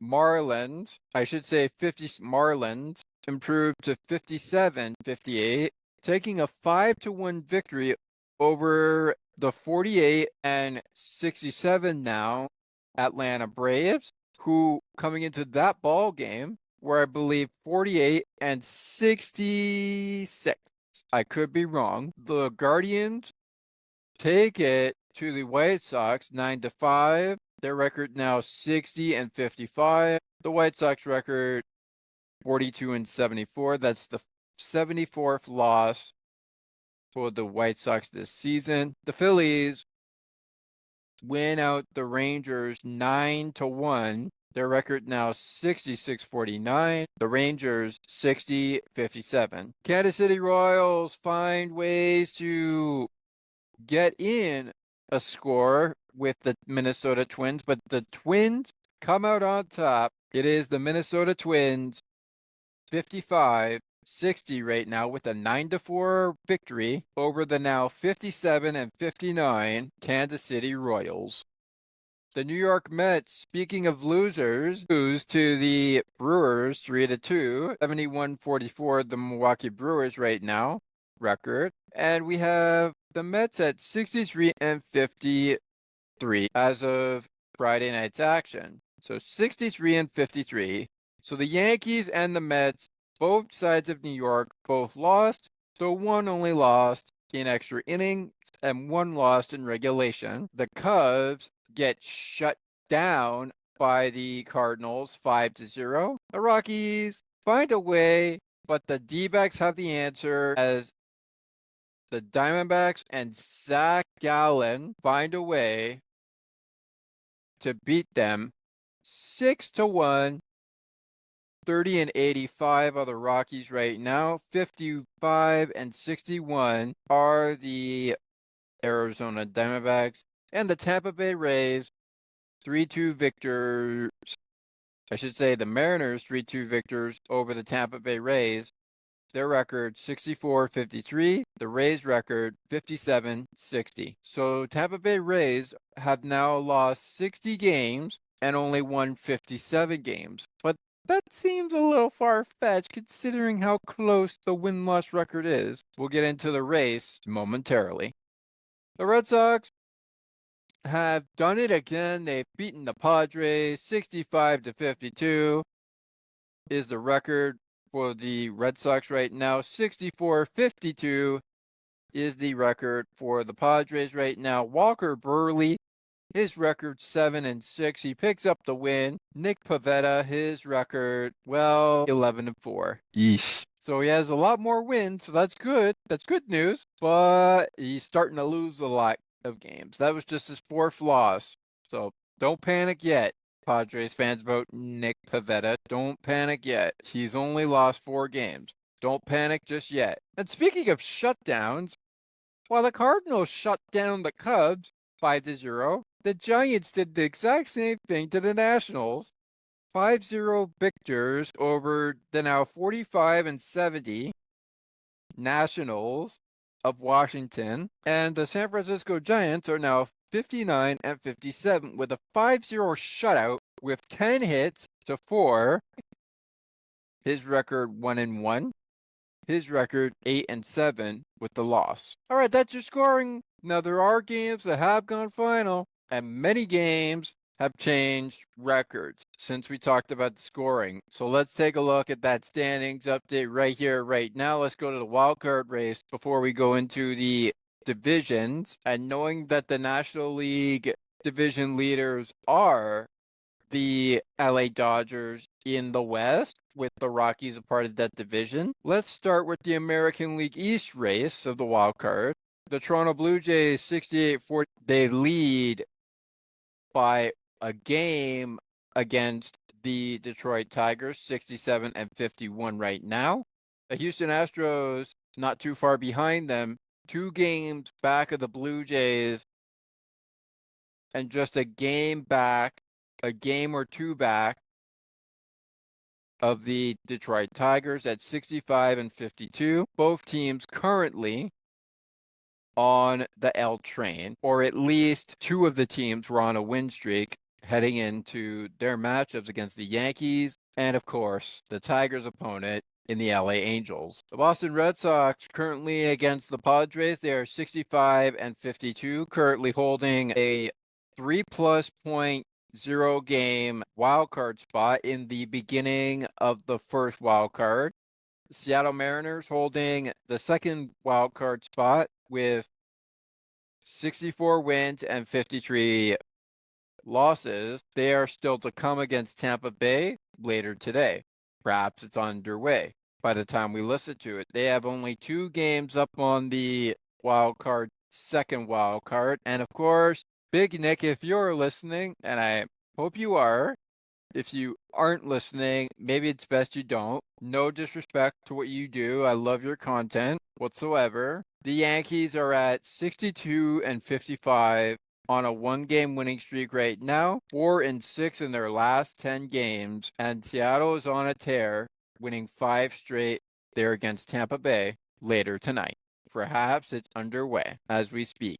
Marlins, I should say 50 Marlins, improved to 57-58, taking a 5-1 victory over the 48-67 now Atlanta Braves, who coming into that ball game were, I believe, 48-66. I could be wrong. The Guardians take it to the White Sox 9-5. Their record now 60-55. The White Sox record 42-74. That's the 74th loss for the White Sox this season. The Phillies win out the Rangers 9-1. Their record now 66-49. The Rangers 60-57. Kansas City Royals find ways to get in a score with the Minnesota Twins, but the Twins come out on top. It is the Minnesota Twins 55-60 right now with a 9-4 victory over the now 57-59 Kansas City Royals. The New York Mets, speaking of losers, lose to the Brewers 3-2, 71-44 the Milwaukee Brewers right now record. And we have the Mets at 63-53 as of Friday night's action. So 63-53. So the Yankees and the Mets, both sides of New York, both lost. So one only lost in extra innings and one lost in regulation. The Cubs get shut down by the Cardinals 5-0. The Rockies find a way, but the D-backs have the answer as the Diamondbacks and Zach Gallen find a way to beat them 6-1. 30-85 are the Rockies right now. 55-61 are the Arizona Diamondbacks. And the Tampa Bay Rays, 3-2 victors. I should say the Mariners, 3-2 victors over the Tampa Bay Rays. Their record, 64-53. The Rays record, 57-60. So Tampa Bay Rays have now lost 60 games and only won 57 games. But that seems a little far-fetched considering how close the win-loss record is. We'll get into the race momentarily. The Red Sox have done it again. They've beaten the Padres 65-52 is the record for the Red Sox right now. 64-52 is the record for the Padres right now. Walker Buehler, his record 7-6. He picks up the win. Nick Pivetta, his record, 11-4. Yeesh. So he has a lot more wins, so that's good. That's good news. But he's starting to lose a lot of games. That was just his fourth loss. So don't panic yet, Padres fans, about Nick Pivetta. Don't panic yet. He's only lost 4 games. Don't panic just yet. And speaking of shutdowns, while the Cardinals shut down the Cubs 5-0, the Giants did the exact same thing to the Nationals. 5-0 victors over the now 45-70 Nationals of Washington. And the San Francisco Giants are now 59-57 with a 5-0 shutout with 10 hits to 4. His record 1-1. His record 8-7 with the loss. All right, that's your scoring. Now there are games that have gone final, and many games have changed records since we talked about the scoring. So let's take a look at that standings update right here, right now. Let's go to the wild card race before we go into the divisions. And knowing that the National League division leaders are the LA Dodgers in the West, with the Rockies a part of that division. Let's start with the American League East race of the wild card. The Toronto Blue Jays 68-40. They lead by a game against the Detroit Tigers, 67-51 right now. The Houston Astros not too far behind them, 2 games back of the Blue Jays, and just a game or 2 back of the Detroit Tigers at 65-52. Both teams currently on the L train, or at least 2 of the teams were on a win streak heading into their matchups against the Yankees and, of course, the Tigers' opponent in the LA Angels. The Boston Red Sox currently against the Padres. They are 65-52, currently holding a 3+ point 0 game wild card spot in the beginning of the first wild card. Seattle Mariners holding the second wild card spot with 64 wins and 53 losses. They are still to come against Tampa Bay later today. Perhaps it's underway by the time we listen to it. They have only 2 games up on the wild card, second wild card. And of course, Big Nick, if you're listening, and I hope you are, If you aren't listening, maybe it's best you don't. No disrespect to what you do. I love your content whatsoever. The Yankees are at 62 and 55 on a one-game winning streak right now, 4-6 in their last 10 games, and Seattle is on a tear, winning 5 straight there against Tampa Bay later tonight. Perhaps it's underway as we speak.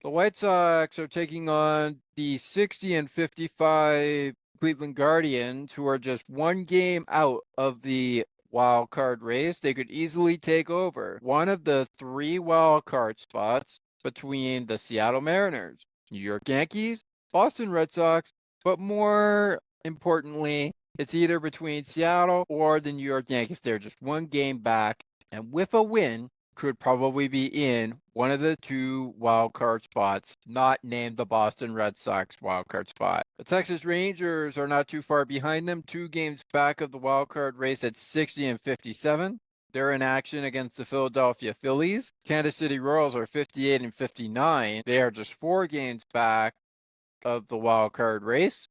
The White Sox are taking on the 60 and 55 Cleveland Guardians, who are just one game out of the wild card race. They could easily take over one of the 3 wild card spots between the Seattle Mariners, New York Yankees, Boston Red Sox, but more importantly, it's either between Seattle or the New York Yankees. They're just one game back, and with a win, could probably be in one of the 2 wild card spots, not named the Boston Red Sox wild card spot. The Texas Rangers are not too far behind them, 2 games back of the wild card race at 60 and 57. They're in action against the Philadelphia Phillies. Kansas City Royals are 58 and 59. They are just 4 games back of the wild card race.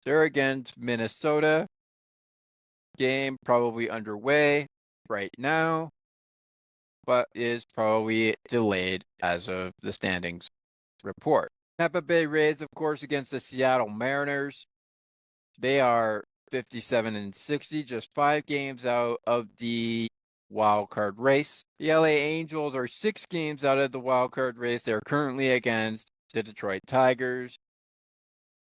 They're against Minnesota. Game probably underway right now, but is probably delayed as of the standings report. Tampa Bay Rays, of course, against the Seattle Mariners. They are 57 and 60, just 5 games out of the wild card race. The LA Angels are 6 games out of the wild card race. They're currently against the Detroit Tigers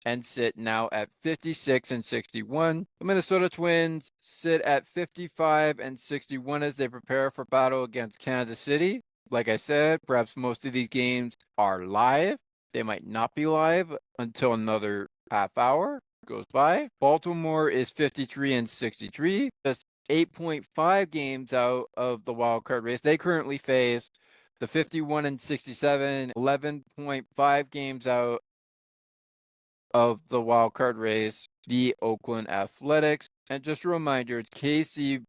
and sit now at 56 and 61. The Minnesota Twins sit at 55 and 61 as they prepare for battle against Kansas City. Like I said, perhaps most of these games are live. They might not be live until another half hour goes by. Baltimore is 53 and 63, just 8.5 games out of the wild card race. They currently face the 51 and 67, 11.5 games out of the wild card race, the Oakland Athletics. And just a reminder, it's KC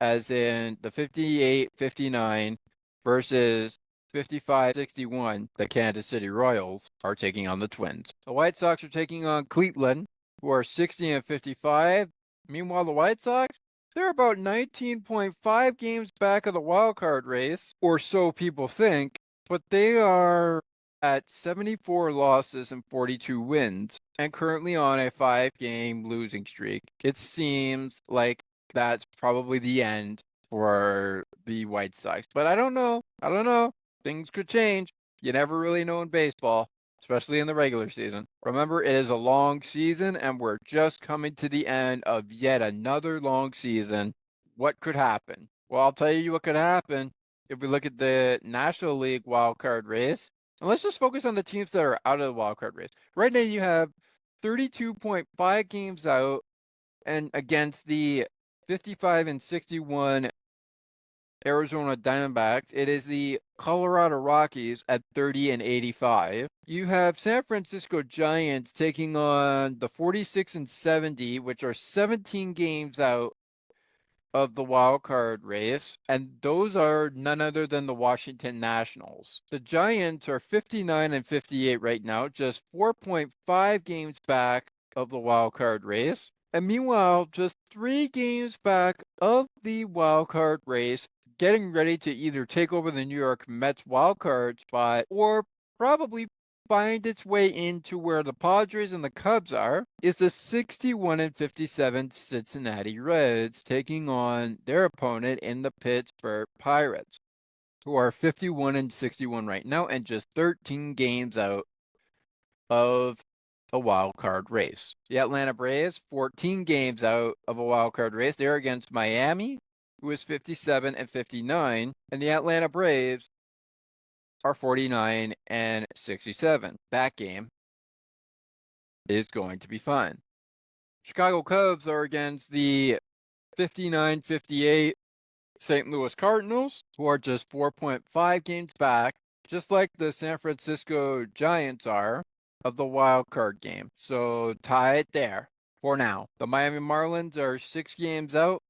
as in the 58-59 versus 55-61. The Kansas City Royals are taking on the Twins. The White Sox are taking on Cleveland, who are 60 and 55. Meanwhile, the White Sox, they're about 19.5 games back of the wild card race, or so people think, but they are at 74 losses and 42 wins, and currently on a 5-game losing streak. It seems like that's probably the end for the White Sox, but I don't know. Things could change. You never really know in baseball, especially in the regular season. Remember, it is a long season, and we're just coming to the end of yet another long season. What could happen? Well, I'll tell you what could happen if we look at the National League wildcard race. And let's just focus on the teams that are out of the wildcard race. Right now, you have 32.5 games out, and against the 55 and 61 Arizona Diamondbacks, it is the Colorado Rockies at 30 and 85. You have San Francisco Giants taking on the 46 and 70, which are 17 games out of the wild card race, and those are none other than the Washington Nationals. The Giants are 59 and 58 right now, just 4.5 games back of the wild card race. And meanwhile, just 3 games back of the wild card race, getting ready to either take over the New York Mets wild card spot or probably find its way into where the Padres and the Cubs are, is the 61 and 57 Cincinnati Reds taking on their opponent in the Pittsburgh Pirates, who are 51 and 61 right now and just 13 games out of a wild card race. The Atlanta Braves, 14 games out of a wild card race. They're against Miami, who is 57 and 59, and the Atlanta Braves are 49 and 67. That game is going to be fun. Chicago Cubs are against the 59-58 St. Louis Cardinals, who are just 4.5 games back, just like the San Francisco Giants are, of the wild card game. So tie it there for now. The Miami Marlins are 6 games out.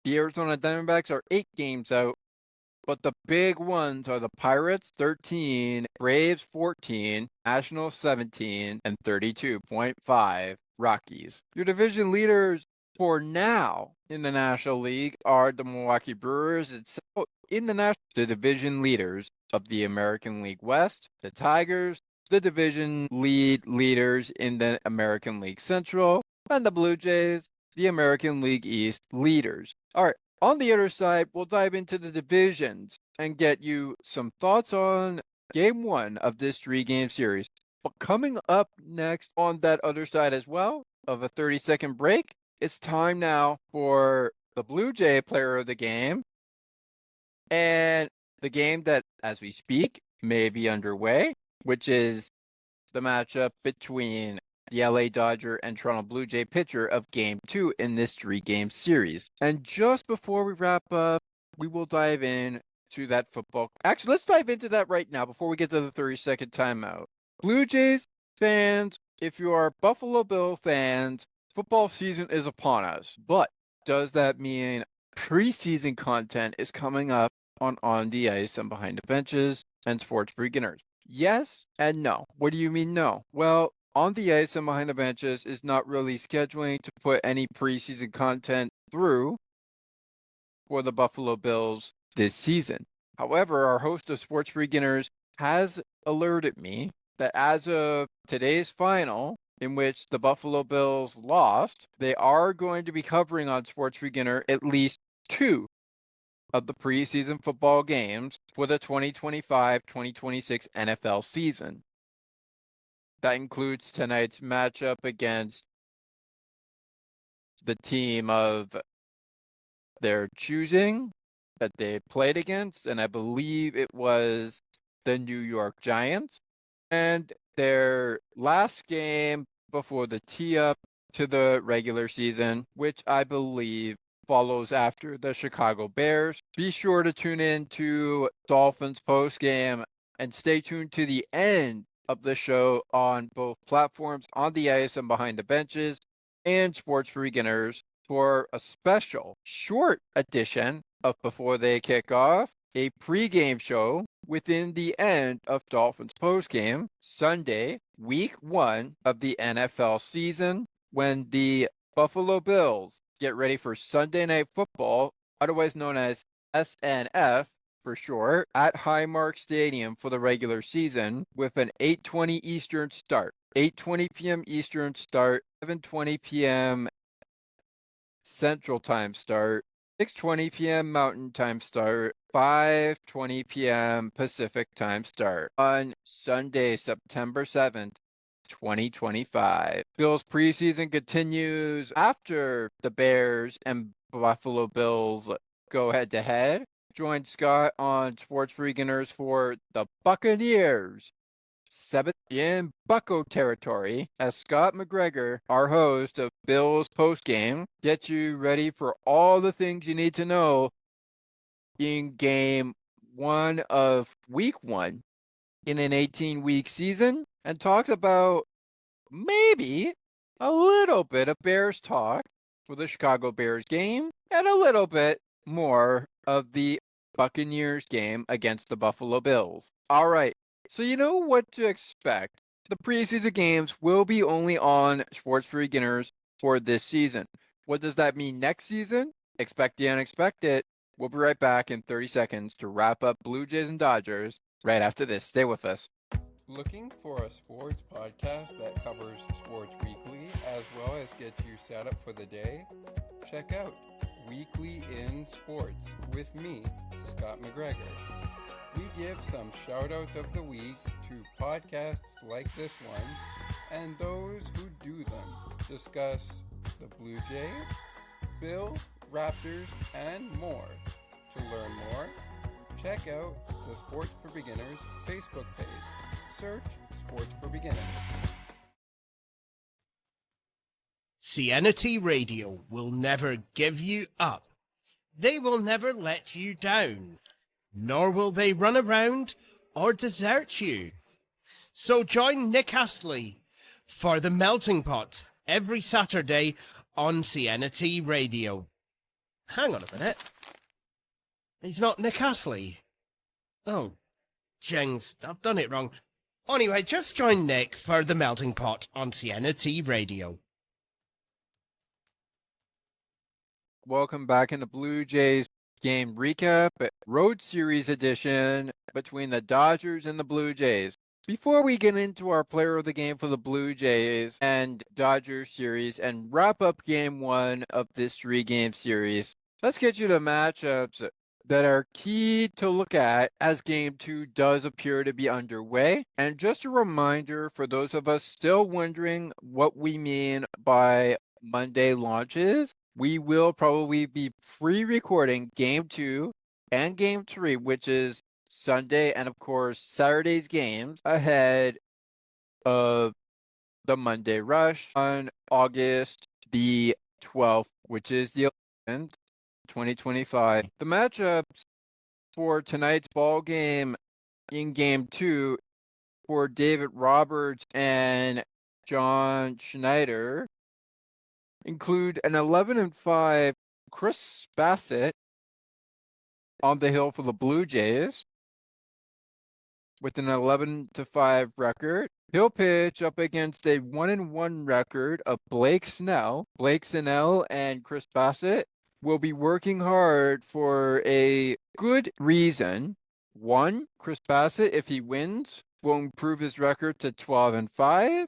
The Arizona Diamondbacks are 8 games out. But the big ones are the Pirates 13, Braves 14, Nationals 17, and 32.5 Rockies. Your division leaders for now in the National League are the Milwaukee Brewers. The division leaders of the American League West, the Tigers, the division leaders in the American League Central, and the Blue Jays, the American League East leaders. All right. On the other side, we'll dive into the divisions and get you some thoughts on game one of this 3-game series. But coming up next on that other side as well of a 30-second break, it's time now for the Blue Jay player of the game and the game that, as we speak, may be underway, which is the matchup between the LA Dodger and Toronto Blue Jay pitcher of Game 2 in this 3-game series. And just before we wrap up, we will dive in to that football. Actually, let's dive into that right now before we get to the 30-second timeout. Blue Jays fans, if you are Buffalo Bill fans, football season is upon us. But does that mean preseason content is coming up on the ice and behind the benches and sports for beginners? Yes and no. What do you mean no? Well, on the ice and behind the benches is not really scheduling to put any preseason content through for the Buffalo Bills this season. However, our host of Sports for Beginners has alerted me that as of today's final, in which the Buffalo Bills lost, they are going to be covering on Sports Beginner at least 2 of the preseason football games for the 2025-2026 NFL season. That includes tonight's matchup against the team of their choosing that they played against, and I believe it was the New York Giants, and their last game before the tee-up to the regular season, which I believe follows after the Chicago Bears. Be sure to tune in to Dolphins postgame and stay tuned to the end of the show on both platforms, on the ice and behind the benches, and Sports for Beginners for a special short edition of Before They Kick Off, a pregame show within the end of Dolphins postgame, Sunday, week 1 of the NFL season, when the Buffalo Bills get ready for Sunday Night Football, otherwise known as SNF, for short, at Highmark Stadium for the regular season with an 8:20 Eastern start. 8:20 p.m. Eastern start, 7:20 p.m. Central Time start, 6:20 p.m. Mountain Time start, 5:20 p.m. Pacific Time start on Sunday, September 7th, 2025. Bills preseason continues after the Bears and Buffalo Bills go head-to-head. Join Scott on Sports for Beginners for the Buccaneers 7th in Bucco territory as Scott McGregor, our host of Bills postgame, gets you ready for all the things you need to know in game 1 of week 1 in an 18-week season, and talks about maybe a little bit of Bears talk for the Chicago Bears game and a little bit more of the Buccaneers game against the Buffalo Bills. All right, so you know what to expect. The preseason games will be only on Sports for Beginners for this season. What does that mean next season? Expect the unexpected. We'll be right back in 30 seconds to wrap up Blue Jays and Dodgers right after this. Stay with us. Looking for a sports podcast that covers sports weekly as well as gets you set up for the day? Check out Weekly in Sports with me, Scott McGregor. We give some shout-outs of the week to podcasts like this one and those who do them. Discuss the Blue Jays, Bills, Raptors, and more. To learn more, check out the Sports for Beginners Facebook page. Search Sports for Beginners. CNT Radio will never give you up. They will never let you down, nor will they run around or desert you. So join Nick Astley for The Melting Pot every Saturday on CNT Radio. Hang on a minute. He's not Nick Astley. Oh, jings, I've done it wrong. Anyway, just join Nick for The Melting Pot on Sienna T Radio. Welcome back in the Blue Jays game recap, Road Series edition between the Dodgers and the Blue Jays. Before we get into our player of the game for the Blue Jays and Dodgers series and wrap up game one of this 3-game series, let's get you the matchups that are key to look at as game two does appear to be underway. And just a reminder for those of us still wondering what we mean by Monday launches, we will probably be pre-recording game two and game three, which is Sunday and of course Saturday's games ahead of the Monday rush on August the 12th, which is the 11th, 2025. The matchups for tonight's ball game in game two for David Roberts and John Schneider include an 11-5 Chris Bassett on the hill for the Blue Jays with an 11-5 record. He'll pitch up against a 1-1 record of Blake Snell. Blake Snell and Chris Bassett will be working hard for a good reason. One, Chris Bassett, if he wins, will improve his record to 12-5,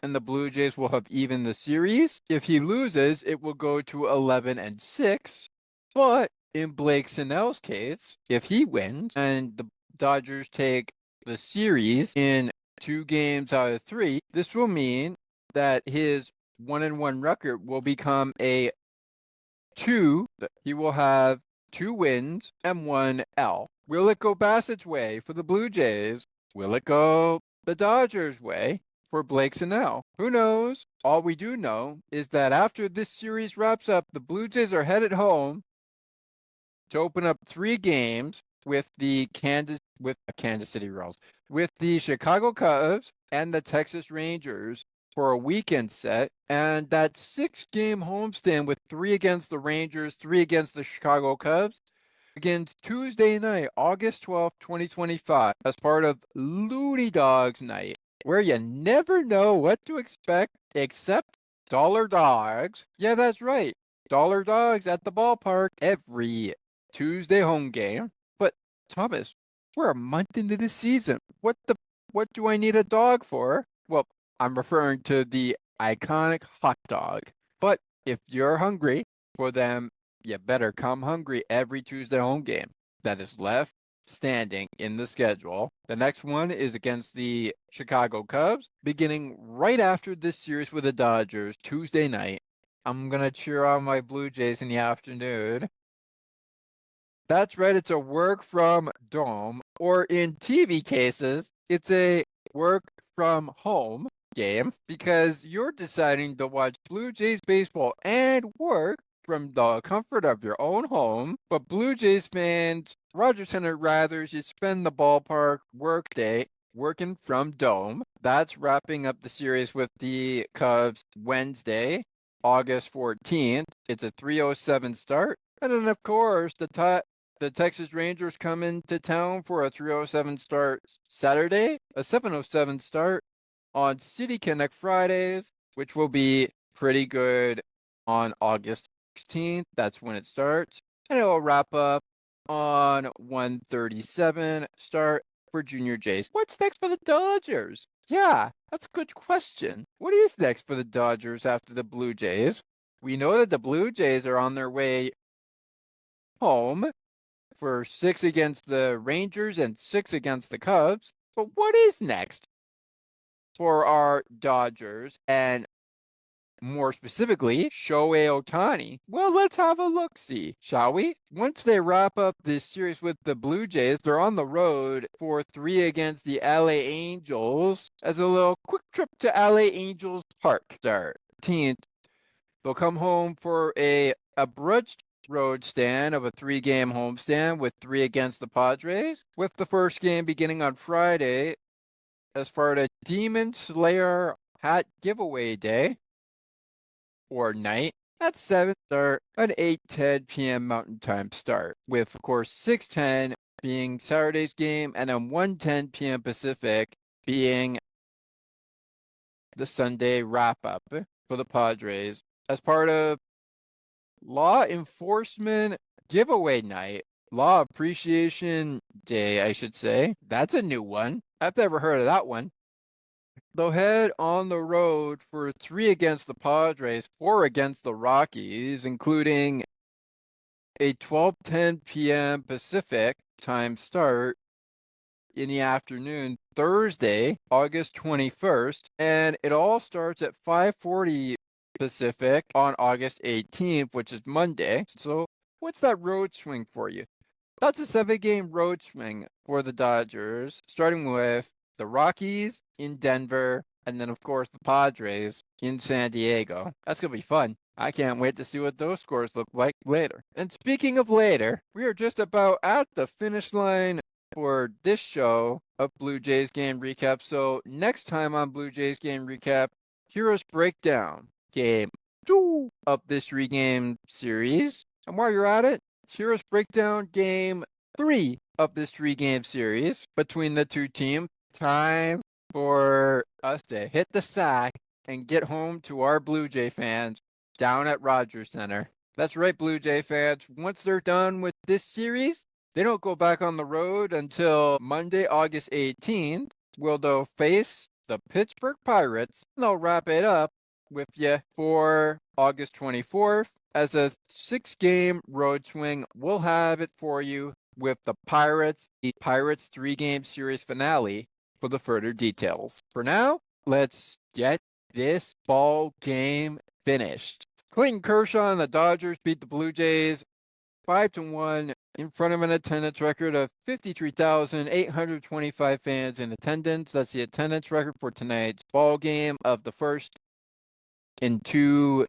and the Blue Jays will have evened the series. If he loses, it will go to 11-6. But in Blake Snell's case, if he wins and the Dodgers take the series in 2 games out of 3, this will mean that his 1-1 record will become a 2. He will have 2 wins and 1 L. Will it go Bassett's way for the Blue Jays? Will it go the Dodgers' way for Blake Snell? Who knows? All we do know is that after this series wraps up, the Blue Jays are headed home to open up 3 games with the Kansas City Royals, with the Chicago Cubs and the Texas Rangers for a weekend set, and that 6-game homestand with 3 against the Rangers, 3 against the Chicago Cubs begins Tuesday night, August 12th, 2025, as part of Looney Dogs Night, where you never know what to expect except dollar dogs. Yeah, that's right. Dollar dogs at the ballpark every Tuesday home game. But Thomas, we're a month into the season. What do I need a dog for? Well, I'm referring to the iconic hot dog. But if you're hungry for them, you better come hungry every Tuesday home game that is left standing in the schedule. The next one is against the Chicago Cubs, beginning right after this series with the Dodgers, Tuesday night. I'm going to cheer on my Blue Jays in the afternoon. That's right, it's a work from dome, or in TV cases, it's a work from home game, because you're deciding to watch Blue Jays baseball and work from the comfort of your own home. But Blue Jays fans, Rogers Center rather you spend the ballpark workday working from dome. That's wrapping up the series with the Cubs Wednesday, August 14th. It's a 3:07 start. And then, of course, the Texas Rangers come into town for a 3:07 start Saturday, a 7:07 start on City Connect Fridays, which will be pretty good on August 16th. That's when it starts. And it will wrap up on 1:37 start for Junior Jays. What's next for the Dodgers? Yeah, that's a good question. What is next for the Dodgers after the Blue Jays? We know that the Blue Jays are on their way home for 6 against the Rangers and 6 against the Cubs. But what is next for our Dodgers, and more specifically, Shohei Ohtani? Well, let's have a look-see, shall we? Once they wrap up this series with the Blue Jays, they're on the road for 3 against the LA Angels as a little quick trip to LA Angels Park. Start 13th. They'll come home for a abridged road stand of a 3-game homestand with 3 against the Padres, with the first game beginning on Friday as part of Demon Slayer hat giveaway day or night at 7 start, an 8:10 p.m. Mountain Time start, with of course 6:10 being Saturday's game and then 1:10 p.m. Pacific being the Sunday wrap-up for the Padres as part of Law Enforcement Giveaway Night. Law Appreciation Day, I should say. That's a new one. I've never heard of that one. They'll head on the road for 3 against the Padres, 4 against the Rockies, including a 12:10 p.m. Pacific time start in the afternoon, Thursday, August 21st, and it all starts at 5:40 Pacific on August 18th, which is Monday. So what's that road swing for you? That's a 7-game road swing for the Dodgers, starting with the Rockies in Denver, and then, of course, the Padres in San Diego. That's going to be fun. I can't wait to see what those scores look like later. And speaking of later, we are just about at the finish line for this show of Blue Jays Game Recap. So next time on Blue Jays Game Recap, hear us break down Game 2 of this 3-game series. And while you're at it, hear us break down Game 3 of this 3-game series between the two teams. Time for us to hit the sack and get home to our Blue Jay fans down at Rogers Center. That's right, Blue Jay fans. Once they're done with this series, they don't go back on the road until Monday, August 18th, where they'll face the Pittsburgh Pirates. They'll wrap it up with you for August 24th as a 6-game road swing. We'll have it for you with the Pirates 3-game series finale for the further details. For now, let's get this ball game finished. Clayton Kershaw and the Dodgers beat the Blue Jays 5-1 in front of an attendance record of 53,825 fans in attendance. That's the attendance record for tonight's ball game of the first in 2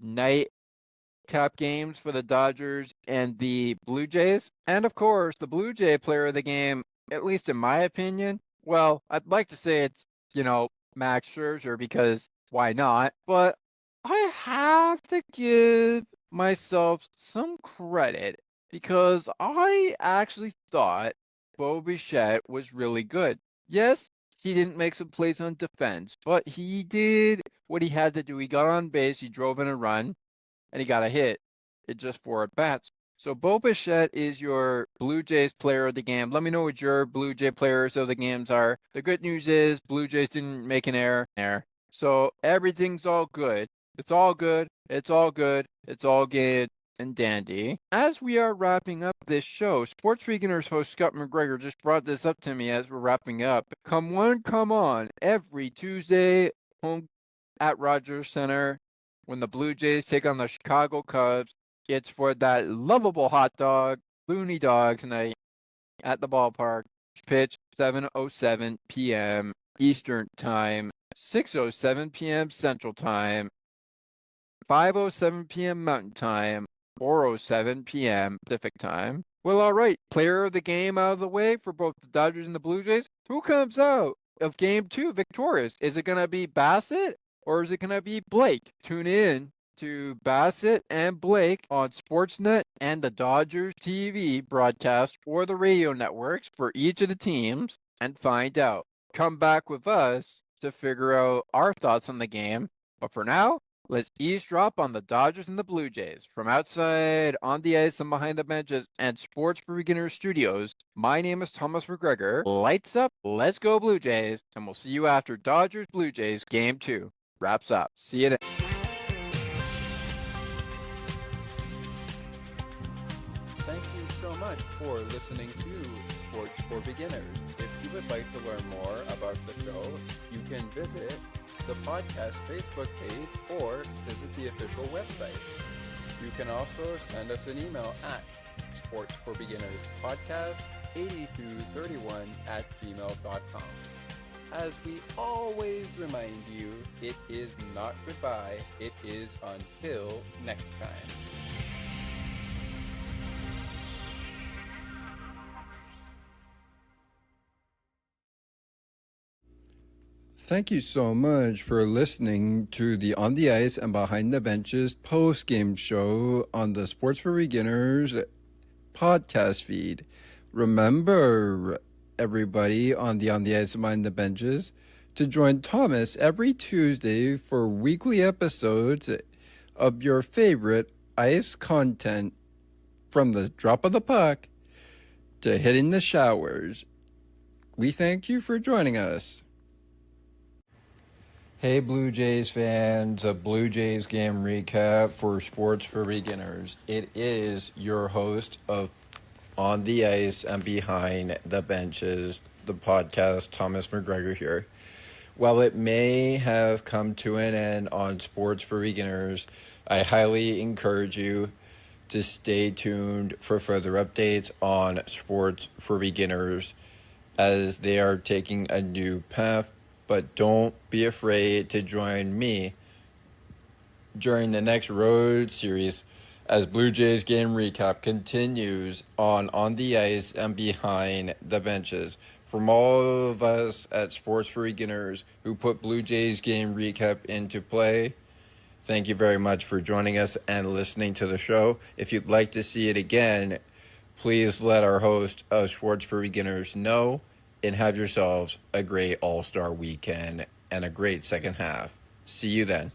nightcap games for the Dodgers and the Blue Jays. And of course, the Blue Jay player of the game, at least in my opinion, well, I'd like to say it's, Max Scherzer, because why not? But I have to give myself some credit because I actually thought Bo Bichette was really good. Yes, he didn't make some plays on defense, but he did what he had to do. He got on base, he drove in a run, and he got a hit. It just 4 at-bats. So Bo Bichette is your Blue Jays player of the game. Let me know what your Blue Jay players of the games are. The good news is Blue Jays didn't make an error there. So everything's all good. It's all good. It's all good. It's all good and dandy. As we are wrapping up this show, Sports Beginners host Scott McGregor just brought this up to me as we're wrapping up. Come on, come on. Every Tuesday, home at Rogers Center, when the Blue Jays take on the Chicago Cubs, it's for that lovable hot dog, Looney Dog tonight at the ballpark. Pitch 7:07 p.m. Eastern Time, 6:07 p.m. Central Time, 5:07 p.m. Mountain Time, 4:07 p.m. Pacific Time. Well, all right. Player of the game out of the way for both the Dodgers and the Blue Jays. Who comes out of Game 2 victorious? Is it going to be Bassett or is it going to be Blake? Tune in to Bassett and Blake on Sportsnet and the Dodgers TV broadcast or the radio networks for each of the teams and find out. Come back with us to figure out our thoughts on the game. But for now, let's eavesdrop on the Dodgers and the Blue Jays. From outside, on the ice, and behind the benches, and Sports for Beginners Studios, my name is Thomas McGregor. Lights up, let's go Blue Jays, and we'll see you after Dodgers Blue Jays Game 2 wraps up. See you then. Thank you so much for listening to Sports for Beginners. If you would like to learn more about the show, you can visit the podcast Facebook page or visit the official website. You can also send us an email at sportsforbeginnerspodcast 8231 at gmail.com. As we always remind you, it is not goodbye, it is until next time. thank you so much for listening to the On the Ice and Behind the Benches post-game show on the Sports for Beginners podcast feed. Remember, everybody on the Ice and Behind the Benches, to join Thomas every Tuesday for weekly episodes of your favorite ice content, from the drop of the puck to hitting the showers. We thank you for joining us. Hey Blue Jays fans, a Blue Jays game recap for Sports for Beginners. It is your host of On the Ice and Behind the Benches, the podcast, Thomas McGregor here. While it may have come to an end on Sports for Beginners, I highly encourage you to stay tuned for further updates on Sports for Beginners as they are taking a new path. But don't be afraid to join me during the next road series as Blue Jays game recap continues on the Ice and Behind the Benches. From all of us at Sports for Beginners who put Blue Jays game recap into play, thank you very much for joining us and listening to the show. If you'd like to see it again, please let our host of Sports for Beginners know, and have yourselves a great All-Star weekend and a great second half. See you then.